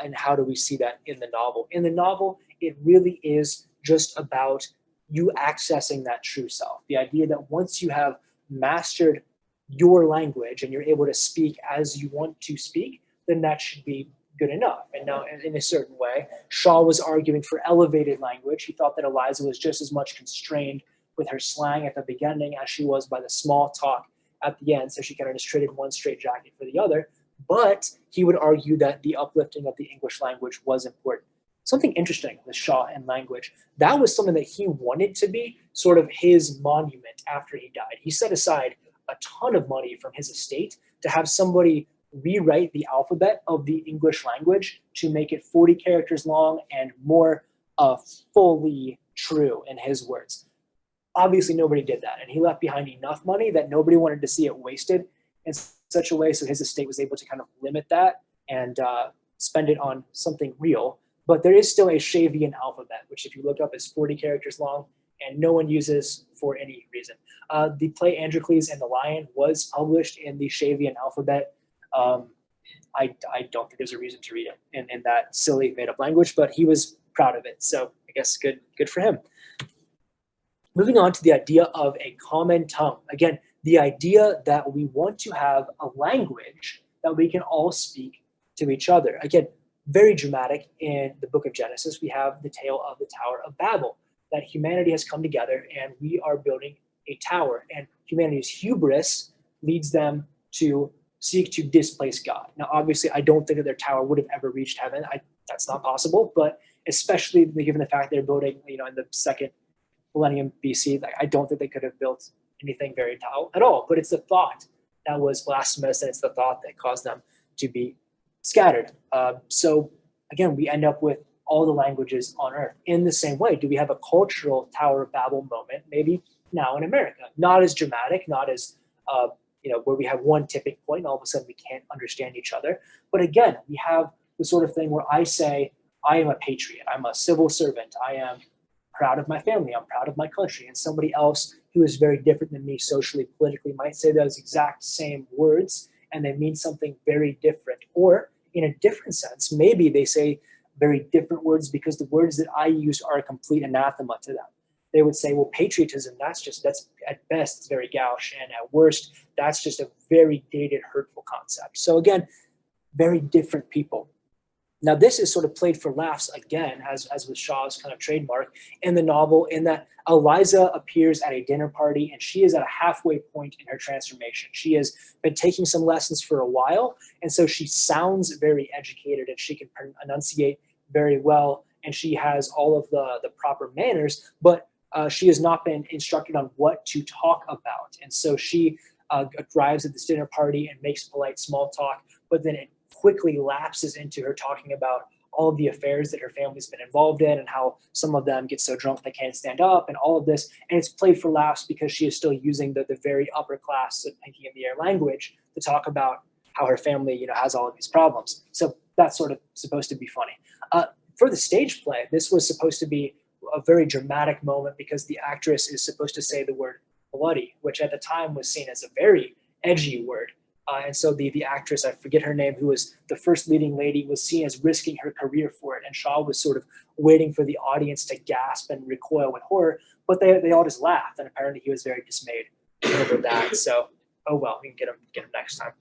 And how do we see that in the novel? In the novel, it really is just about you accessing that true self. The idea that once you have mastered your language and you're able to speak as you want to speak, then that should be good enough. And now, in a certain way, Shaw was arguing for elevated language. He thought that Eliza was just as much constrained with her slang at the beginning as she was by the small talk at the end, so she kind of just traded one straitjacket for the other. But he would argue that the uplifting of the English language was important. Something interesting with Shaw and language, that was something that he wanted to be sort of his monument after he died. He set aside a ton of money from his estate to have somebody rewrite the alphabet of the English language to make it 40 characters long and more fully true, in his words. Obviously, nobody did that, and he left behind enough money that nobody wanted to see it wasted in such a way, so his estate was able to kind of limit that and spend it on something real. But there is still a Shavian alphabet, which if you look up is 40 characters long, and no one uses for any reason. The play Androcles and the Lion was published in the Shavian alphabet. I don't think there's a reason to read it in that silly made-up language, but he was proud of it, so I guess good for him. Moving on to the idea of a common tongue. Again, the idea that we want to have a language that we can all speak to each other. Again, very dramatic in the book of Genesis. We have the tale of the Tower of Babel, that humanity has come together and we are building a tower, and humanity's hubris leads them to seek to displace God. Now, obviously, I don't think that their tower would have ever reached heaven. That's not possible, but especially given the fact they're building, in the second millennium BC, I don't think they could have built anything very tall at all. But it's the thought that was blasphemous, and it's the thought that caused them to be scattered. So again, we end up with all the languages on earth. In the same way, do we have a cultural Tower of Babel moment? Maybe now in America. Not as dramatic, not as where we have one tipping point and all of a sudden we can't understand each other. But again, we have the sort of thing where I say, I am a patriot, I'm a civil servant, I am proud of my family, I'm proud of my country. And somebody else who is very different than me socially, politically might say those exact same words and they mean something very different. Or in a different sense, maybe they say very different words because the words that I use are a complete anathema to them. They would say, well, patriotism, that's at best, it's very gauche. And at worst, that's just a very dated, hurtful concept. So again, very different people. Now, this is sort of played for laughs again, as with Shaw's kind of trademark in the novel, in that Eliza appears at a dinner party and she is at a halfway point in her transformation. She has been taking some lessons for a while, and so she sounds very educated and she can enunciate very well, and she has all of the proper manners, but she has not been instructed on what to talk about. And so she arrives at this dinner party and makes polite small talk, but then it quickly lapses into her talking about all of the affairs that her family's been involved in and how some of them get so drunk they can't stand up and all of this. And it's played for laughs because she is still using the very upper class of Pinky in the Air language to talk about how her family, has all of these problems. So that's sort of supposed to be funny. For the stage play, this was supposed to be a very dramatic moment because the actress is supposed to say the word bloody, which at the time was seen as a very edgy word. And so the actress, I forget her name, who was the first leading lady, was seen as risking her career for it. And Shaw was sort of waiting for the audience to gasp and recoil with horror, but they all just laughed. And apparently he was very dismayed over that. So, oh well, we can get him next time.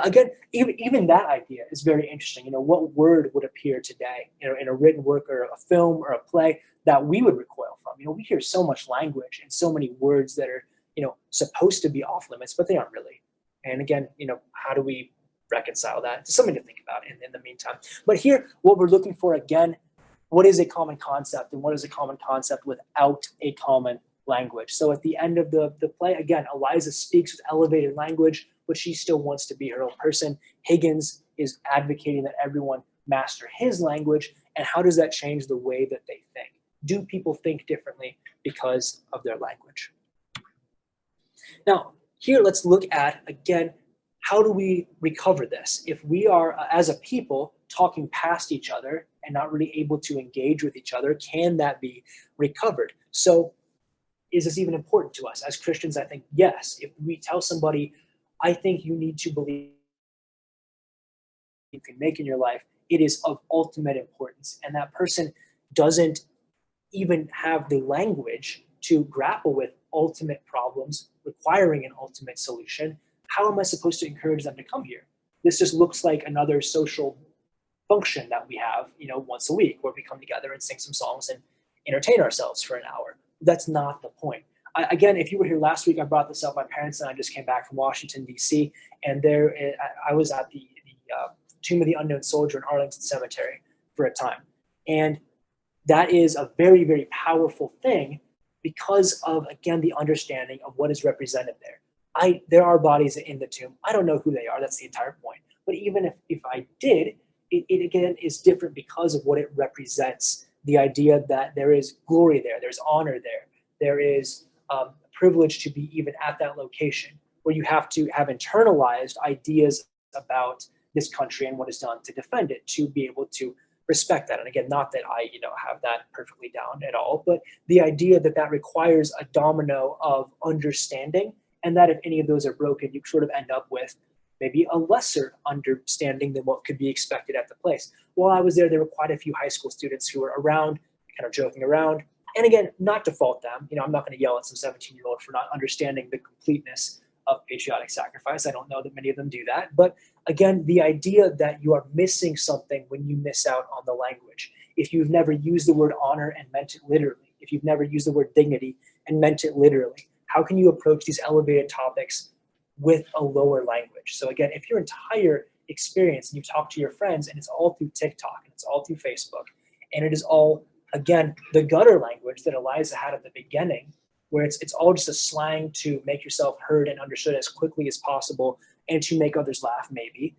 Again, even that idea is very interesting. What word would appear today, in a written work or a film or a play that we would recoil from? We hear so much language and so many words that are, supposed to be off limits, but they aren't really. And again, how do we reconcile that? It's something to think about in the meantime. But here, what we're looking for, again, what is a common concept and what is a common concept without a common language? So at the end of the play, again, Eliza speaks with elevated language, but she still wants to be her own person. Higgins is advocating that everyone master his language. And how does that change the way that they think? Do people think differently because of their language? Now, here, let's look at, again, how do we recover this? If we are, as a people, talking past each other and not really able to engage with each other, can that be recovered? So is this even important to us? As Christians, I think, yes. If we tell somebody, I think you need to believe you can make in your life, it is of ultimate importance. And that person doesn't even have the language to grapple with ultimate problems requiring an ultimate solution. How am I supposed to encourage them to come here? This just looks like another social function that we have, once a week, where we come together and sing some songs and entertain ourselves for an hour. That's not the point. Again, if you were here last week, I brought this up. My parents and I just came back from Washington, D.C., and I was at the Tomb of the Unknown Soldier in Arlington Cemetery for a time. And that is a very, very powerful thing because of, again, the understanding of what is represented there. There are bodies in the tomb. I don't know who they are. That's the entire point. But even if I did, it again is different because of what it represents. The idea that there is glory there, there's honor there is privilege to be even at that location, where you have to have internalized ideas about this country and what is done to defend it to be able to respect that. And again, not that I, have that perfectly down at all, but the idea that requires a domino of understanding, and that if any of those are broken, you sort of end up with maybe a lesser understanding than what could be expected at the place. While I was there were quite a few high school students who were around, kind of joking around. And again, not to fault them. I'm not going to yell at some 17-year-old for not understanding the completeness of patriotic sacrifice. I don't know that many of them do that. But again, the idea that you are missing something when you miss out on the language. If you've never used the word honor and meant it literally, if you've never used the word dignity and meant it literally, how can you approach these elevated topics with a lower language? So again, if your entire experience and you talk to your friends and it's all through TikTok and it's all through Facebook and it is all, again, the gutter language that Eliza had at the beginning, where it's all just a slang to make yourself heard and understood as quickly as possible and to make others laugh maybe,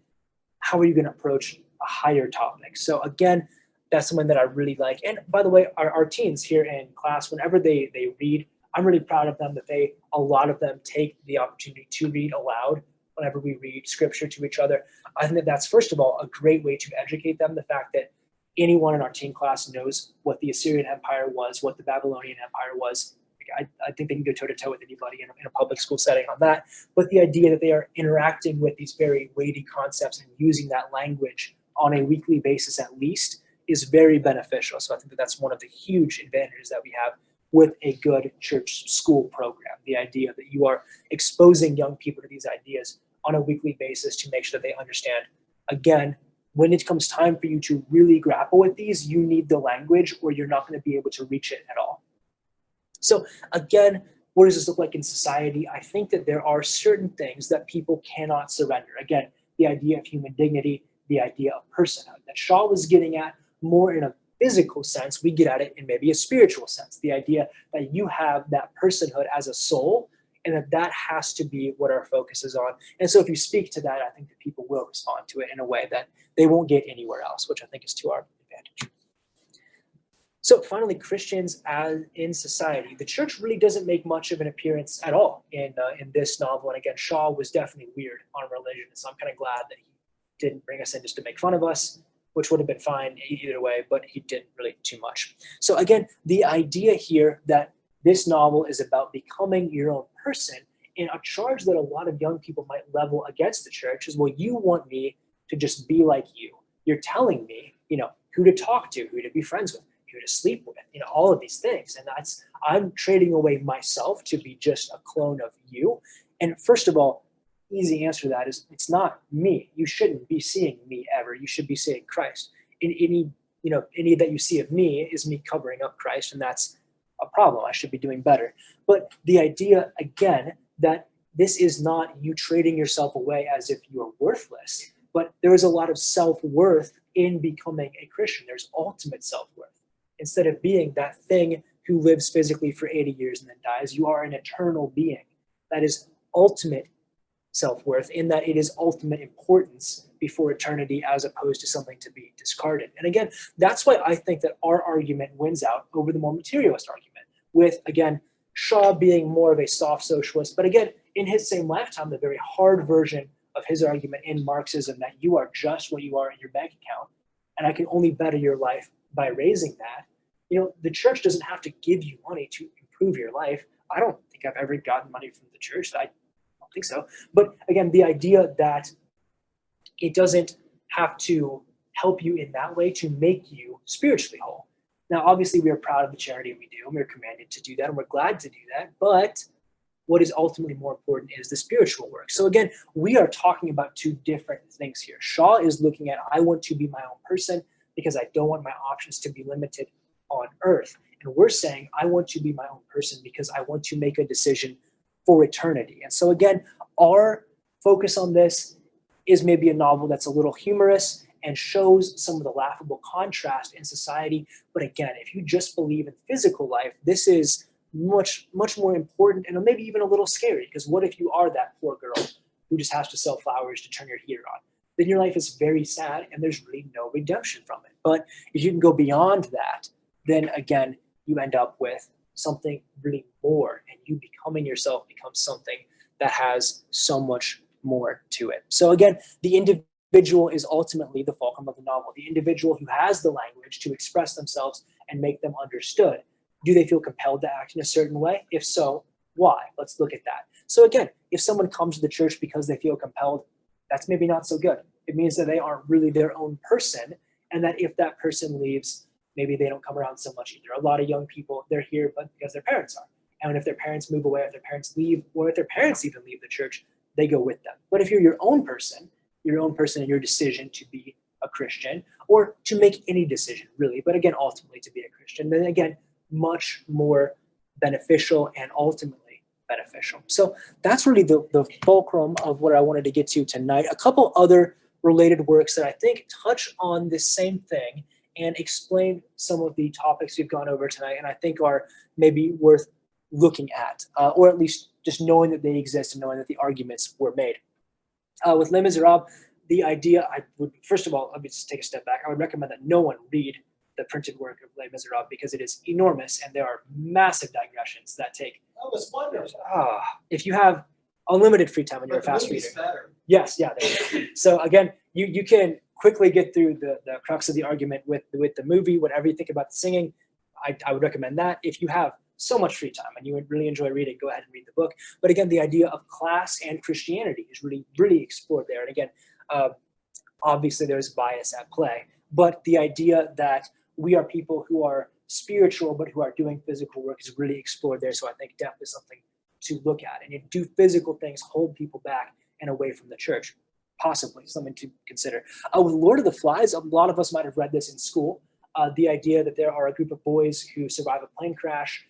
how are you going to approach a higher topic? So again, that's something that I really like. And by the way, our teens here in class, whenever they read, I'm really proud of them that a lot of them take the opportunity to read aloud whenever we read scripture to each other. I think that that's, first of all, a great way to educate them. The fact that anyone in our teen class knows what the Assyrian Empire was, what the Babylonian Empire was. I think they can go toe-to-toe with anybody in a public school setting on that. But the idea that they are interacting with these very weighty concepts and using that language on a weekly basis at least is very beneficial. So I think that that's one of the huge advantages that we have with a good church school program. The idea that you are exposing young people to these ideas on a weekly basis to make sure that they understand, again, when it comes time for you to really grapple with these, you need the language or you're not going to be able to reach it at all. So again, what does this look like in society? I think that there are certain things that people cannot surrender. Again, the idea of human dignity, the idea of personhood that Shaw was getting at more in a physical sense, we get at it in maybe a spiritual sense. The idea that you have that personhood as a soul and that has to be what our focus is on. And so if you speak to that, I think that people will respond to it in a way that they won't get anywhere else, which I think is to our advantage. So finally, Christians in society. The church really doesn't make much of an appearance at all in this novel. And again, Shaw was definitely weird on religion. So I'm kind of glad that he didn't bring us in just to make fun of us, which would have been fine either way, but he didn't really too much. So again, the idea here that this novel is about becoming your own person, and a charge that a lot of young people might level against the church is, well, you want me to just be like you. You're telling me, who to talk to, who to be friends with, who to sleep with, all of these things. And I'm trading away myself to be just a clone of you. And first of all, easy answer to that is it's not me. You shouldn't be seeing me ever. You should be seeing Christ. Any that you see of me is me covering up Christ, and that's a problem. I should be doing better. But the idea, again, that this is not you trading yourself away as if you're worthless, but there is a lot of self-worth in becoming a Christian. There's ultimate self-worth. Instead of being that thing who lives physically for 80 years and then dies, you are an eternal being. That is ultimate self-worth in that it is ultimate importance before eternity as opposed to something to be discarded. And again, that's why I think that our argument wins out over the more materialist argument, with, again, Shaw being more of a soft socialist, but again, in his same lifetime, the very hard version of his argument in Marxism that you are just what you are in your bank account, and I can only better your life by raising that. The church doesn't have to give you money to improve your life. I don't think I've ever gotten money from the church. I don't think so. But again, the idea that it doesn't have to help you in that way to make you spiritually whole. Now, obviously, we are proud of the charity we do, and we're commanded to do that, and we're glad to do that. But what is ultimately more important is the spiritual work. So again, we are talking about two different things here. Shaw is looking at, I want to be my own person because I don't want my options to be limited on earth. And we're saying, I want to be my own person because I want to make a decision for eternity. And so again, our focus on this is maybe a novel that's a little humorous and shows some of the laughable contrast in society. But again, if you just believe in physical life, this is much, much more important and maybe even a little scary, because what if you are that poor girl who just has to sell flowers to turn your heater on? Then your life is very sad and there's really no redemption from it. But if you can go beyond that, then again, you end up with something really more, and you becoming yourself becomes something that has so much more to it. So again, the individual is ultimately the fulcrum of the novel. The individual who has the language to express themselves and make them understood. Do they feel compelled to act in a certain way? If so, why? Let's look at that. So again, if someone comes to the church because they feel compelled, that's maybe not so good. It means that they aren't really their own person, and that if that person leaves, maybe they don't come around so much either. A lot of young people, they're here but because their parents are. And if their parents move away, if their parents leave, or if their parents even leave the church, they go with them. But if you're your own person and your decision to be a Christian, or to make any decision really, but again, ultimately to be a Christian, then again, much more beneficial and ultimately beneficial. So that's really the fulcrum of what I wanted to get to tonight. A couple other related works that I think touch on this same thing and explain some of the topics we've gone over tonight, and I think are maybe worth looking at, or at least just knowing that they exist and knowing that the arguments were made. With Les Miserables, the idea, I would, first of all, let me just take a step back. I would recommend that no one read the printed work of Les Miserables because it is enormous and there are massive digressions that take. That was wonderful. If you have unlimited free time and you're a fast reader. Better. Yes, yeah. So again, you can quickly get through the crux of the argument with the movie. Whatever you think about the singing, I would recommend that. If you have so much free time and you would really enjoy reading, go ahead and read the book. But again, the idea of class and Christianity is really explored there. And again, obviously there's bias at play, but the idea that we are people who are spiritual but who are doing physical work is really explored there. So I think death is something to look at. And you do physical things hold people back and away from the church? Possibly something to consider. With Lord of the Flies, a lot of us might have read this in school. The idea that there are a group of boys who survive a plane crash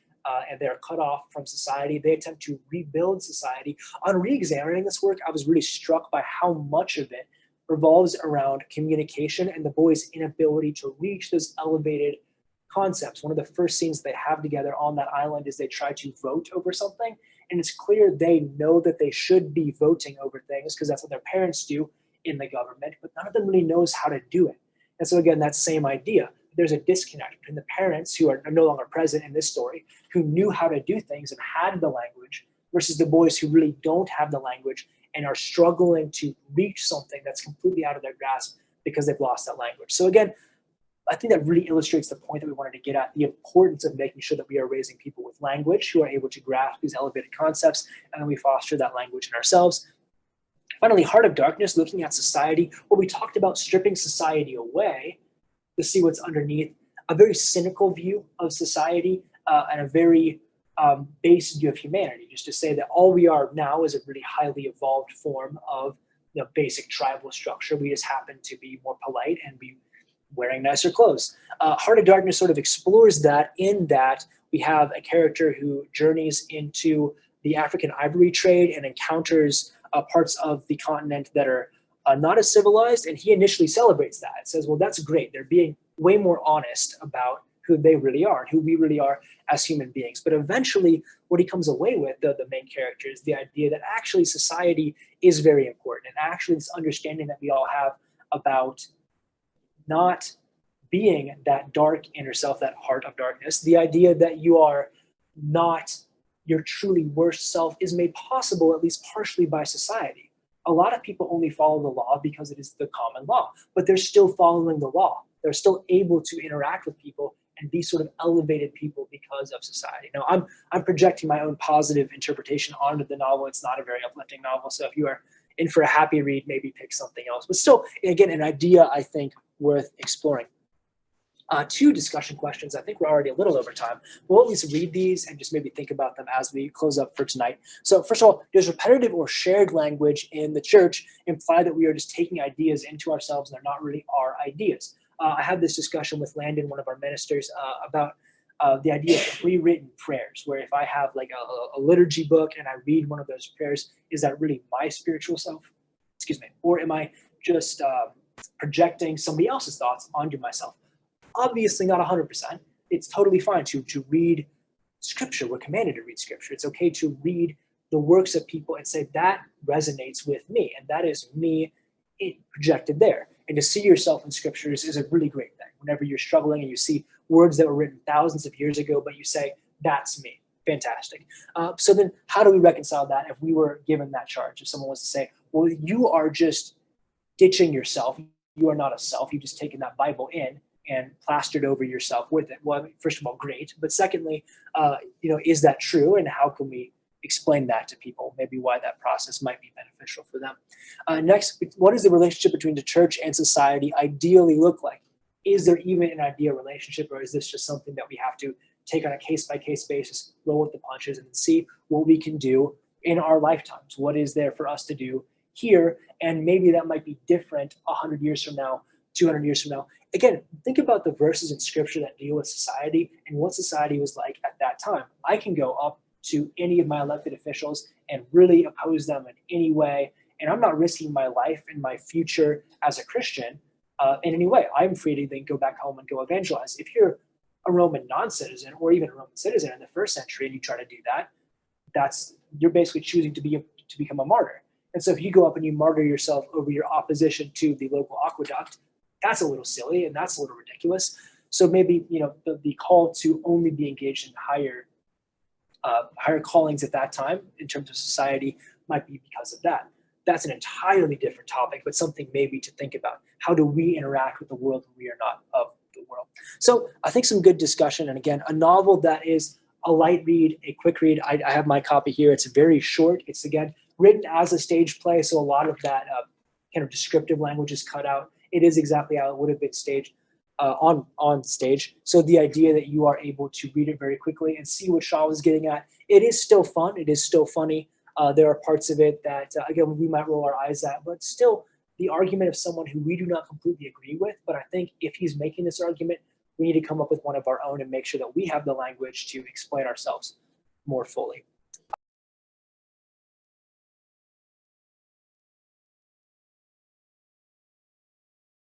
and they're cut off from society. They attempt to rebuild society. On re-examining this work, I was really struck by how much of it revolves around communication and the boys' inability to reach those elevated concepts. One of the first scenes they have together on that island is they try to vote over something. And it's clear they know that they should be voting over things because that's what their parents do in the government, but none of them really knows how to do it. And so again, that same idea. There's a disconnect between the parents who are no longer present in this story, who knew how to do things and had the language, versus the boys who really don't have the language and are struggling to reach something that's completely out of their grasp because they've lost that language. So again, I think that really illustrates the point that we wanted to get at, the importance of making sure that we are raising people with language who are able to grasp these elevated concepts, and then we foster that language in ourselves. Finally, Heart of Darkness, looking at society, where we talked about stripping society away to see what's underneath, a very cynical view of society and a very base view of humanity, just to say that all we are now is a really highly evolved form of the basic tribal structure. We just happen to be more polite and be wearing nicer clothes. Heart of Darkness sort of explores that in that we have a character who journeys into the African ivory trade and encounters parts of the continent that are not as civilized, and he initially celebrates that. It says, well, that's great. They're being way more honest about who they really are and who we really are as human beings. But eventually, what he comes away with, the main character, is the idea that actually society is very important, and actually this understanding that we all have about not being that dark inner self, that heart of darkness, the idea that you are not your truly worst self is made possible, at least partially, by society. A lot of people only follow the law because it is the common law, but they're still following the law. They're still able to interact with people and be sort of elevated people because of society. Now, I'm projecting my own positive interpretation onto the novel. It's not a very uplifting novel, so if you are in for a happy read, maybe pick something else. But still, again, an idea I think worth exploring. Two discussion questions. I think we're already a little over time. We'll at least read these and just maybe think about them as we close up for tonight. So first of all, does repetitive or shared language in the church imply that we are just taking ideas into ourselves and they're not really our ideas? I had this discussion with Landon, one of our ministers, about the idea of pre-written prayers, where if I have like a liturgy book and I read one of those prayers, is that really my spiritual self? Excuse me. Or am I just projecting somebody else's thoughts onto myself? Obviously not 100%. It's totally fine to read scripture. We're commanded to read scripture. It's okay to read the works of people and say that resonates with me, and that is me projected there. And to see yourself in scriptures is a really great thing. Whenever you're struggling and you see words that were written thousands of years ago, but you say, that's me. Fantastic. So then how do we reconcile that if we were given that charge? If someone was to say, well, you are just ditching yourself. You are not a self. You've just taken that Bible in and plastered over yourself with it. Well, I mean, first of all, great. But secondly, is that true? And how can we explain that to people? Maybe why that process might be beneficial for them. Next, what does the relationship between the church and society ideally look like? Is there even an ideal relationship, or is this just something that we have to take on a case-by-case basis, roll with the punches, and see what we can do in our lifetimes? What is there for us to do here? And maybe that might be different 100 years from now, 200 years from now. Again, think about the verses in scripture that deal with society and what society was like at that time. I can go up to any of my elected officials and really oppose them in any way, and I'm not risking my life and my future as a Christian in any way. I'm free to then go back home and go evangelize. If you're a Roman non-citizen or even a Roman citizen in the first century and you try to do that, you're basically choosing to become a martyr. And so if you go up and you martyr yourself over your opposition to the local aqueduct, that's a little silly and that's a little ridiculous. So maybe, the call to only be engaged in higher callings at that time in terms of society might be because of that. That's an entirely different topic, but something maybe to think about. How do we interact with the world when we are not of the world? So I think some good discussion. And again, a novel that is a light read, a quick read. I have my copy here. It's very short. It's, again, written as a stage play, so a lot of that kind of descriptive language is cut out. It is exactly how it would have been staged on stage. So the idea that you are able to read it very quickly and see what Shaw was getting at, it is still fun. It is still funny. There are parts of it that, again, we might roll our eyes at, but still the argument of someone who we do not completely agree with. But I think if he's making this argument, we need to come up with one of our own and make sure that we have the language to explain ourselves more fully.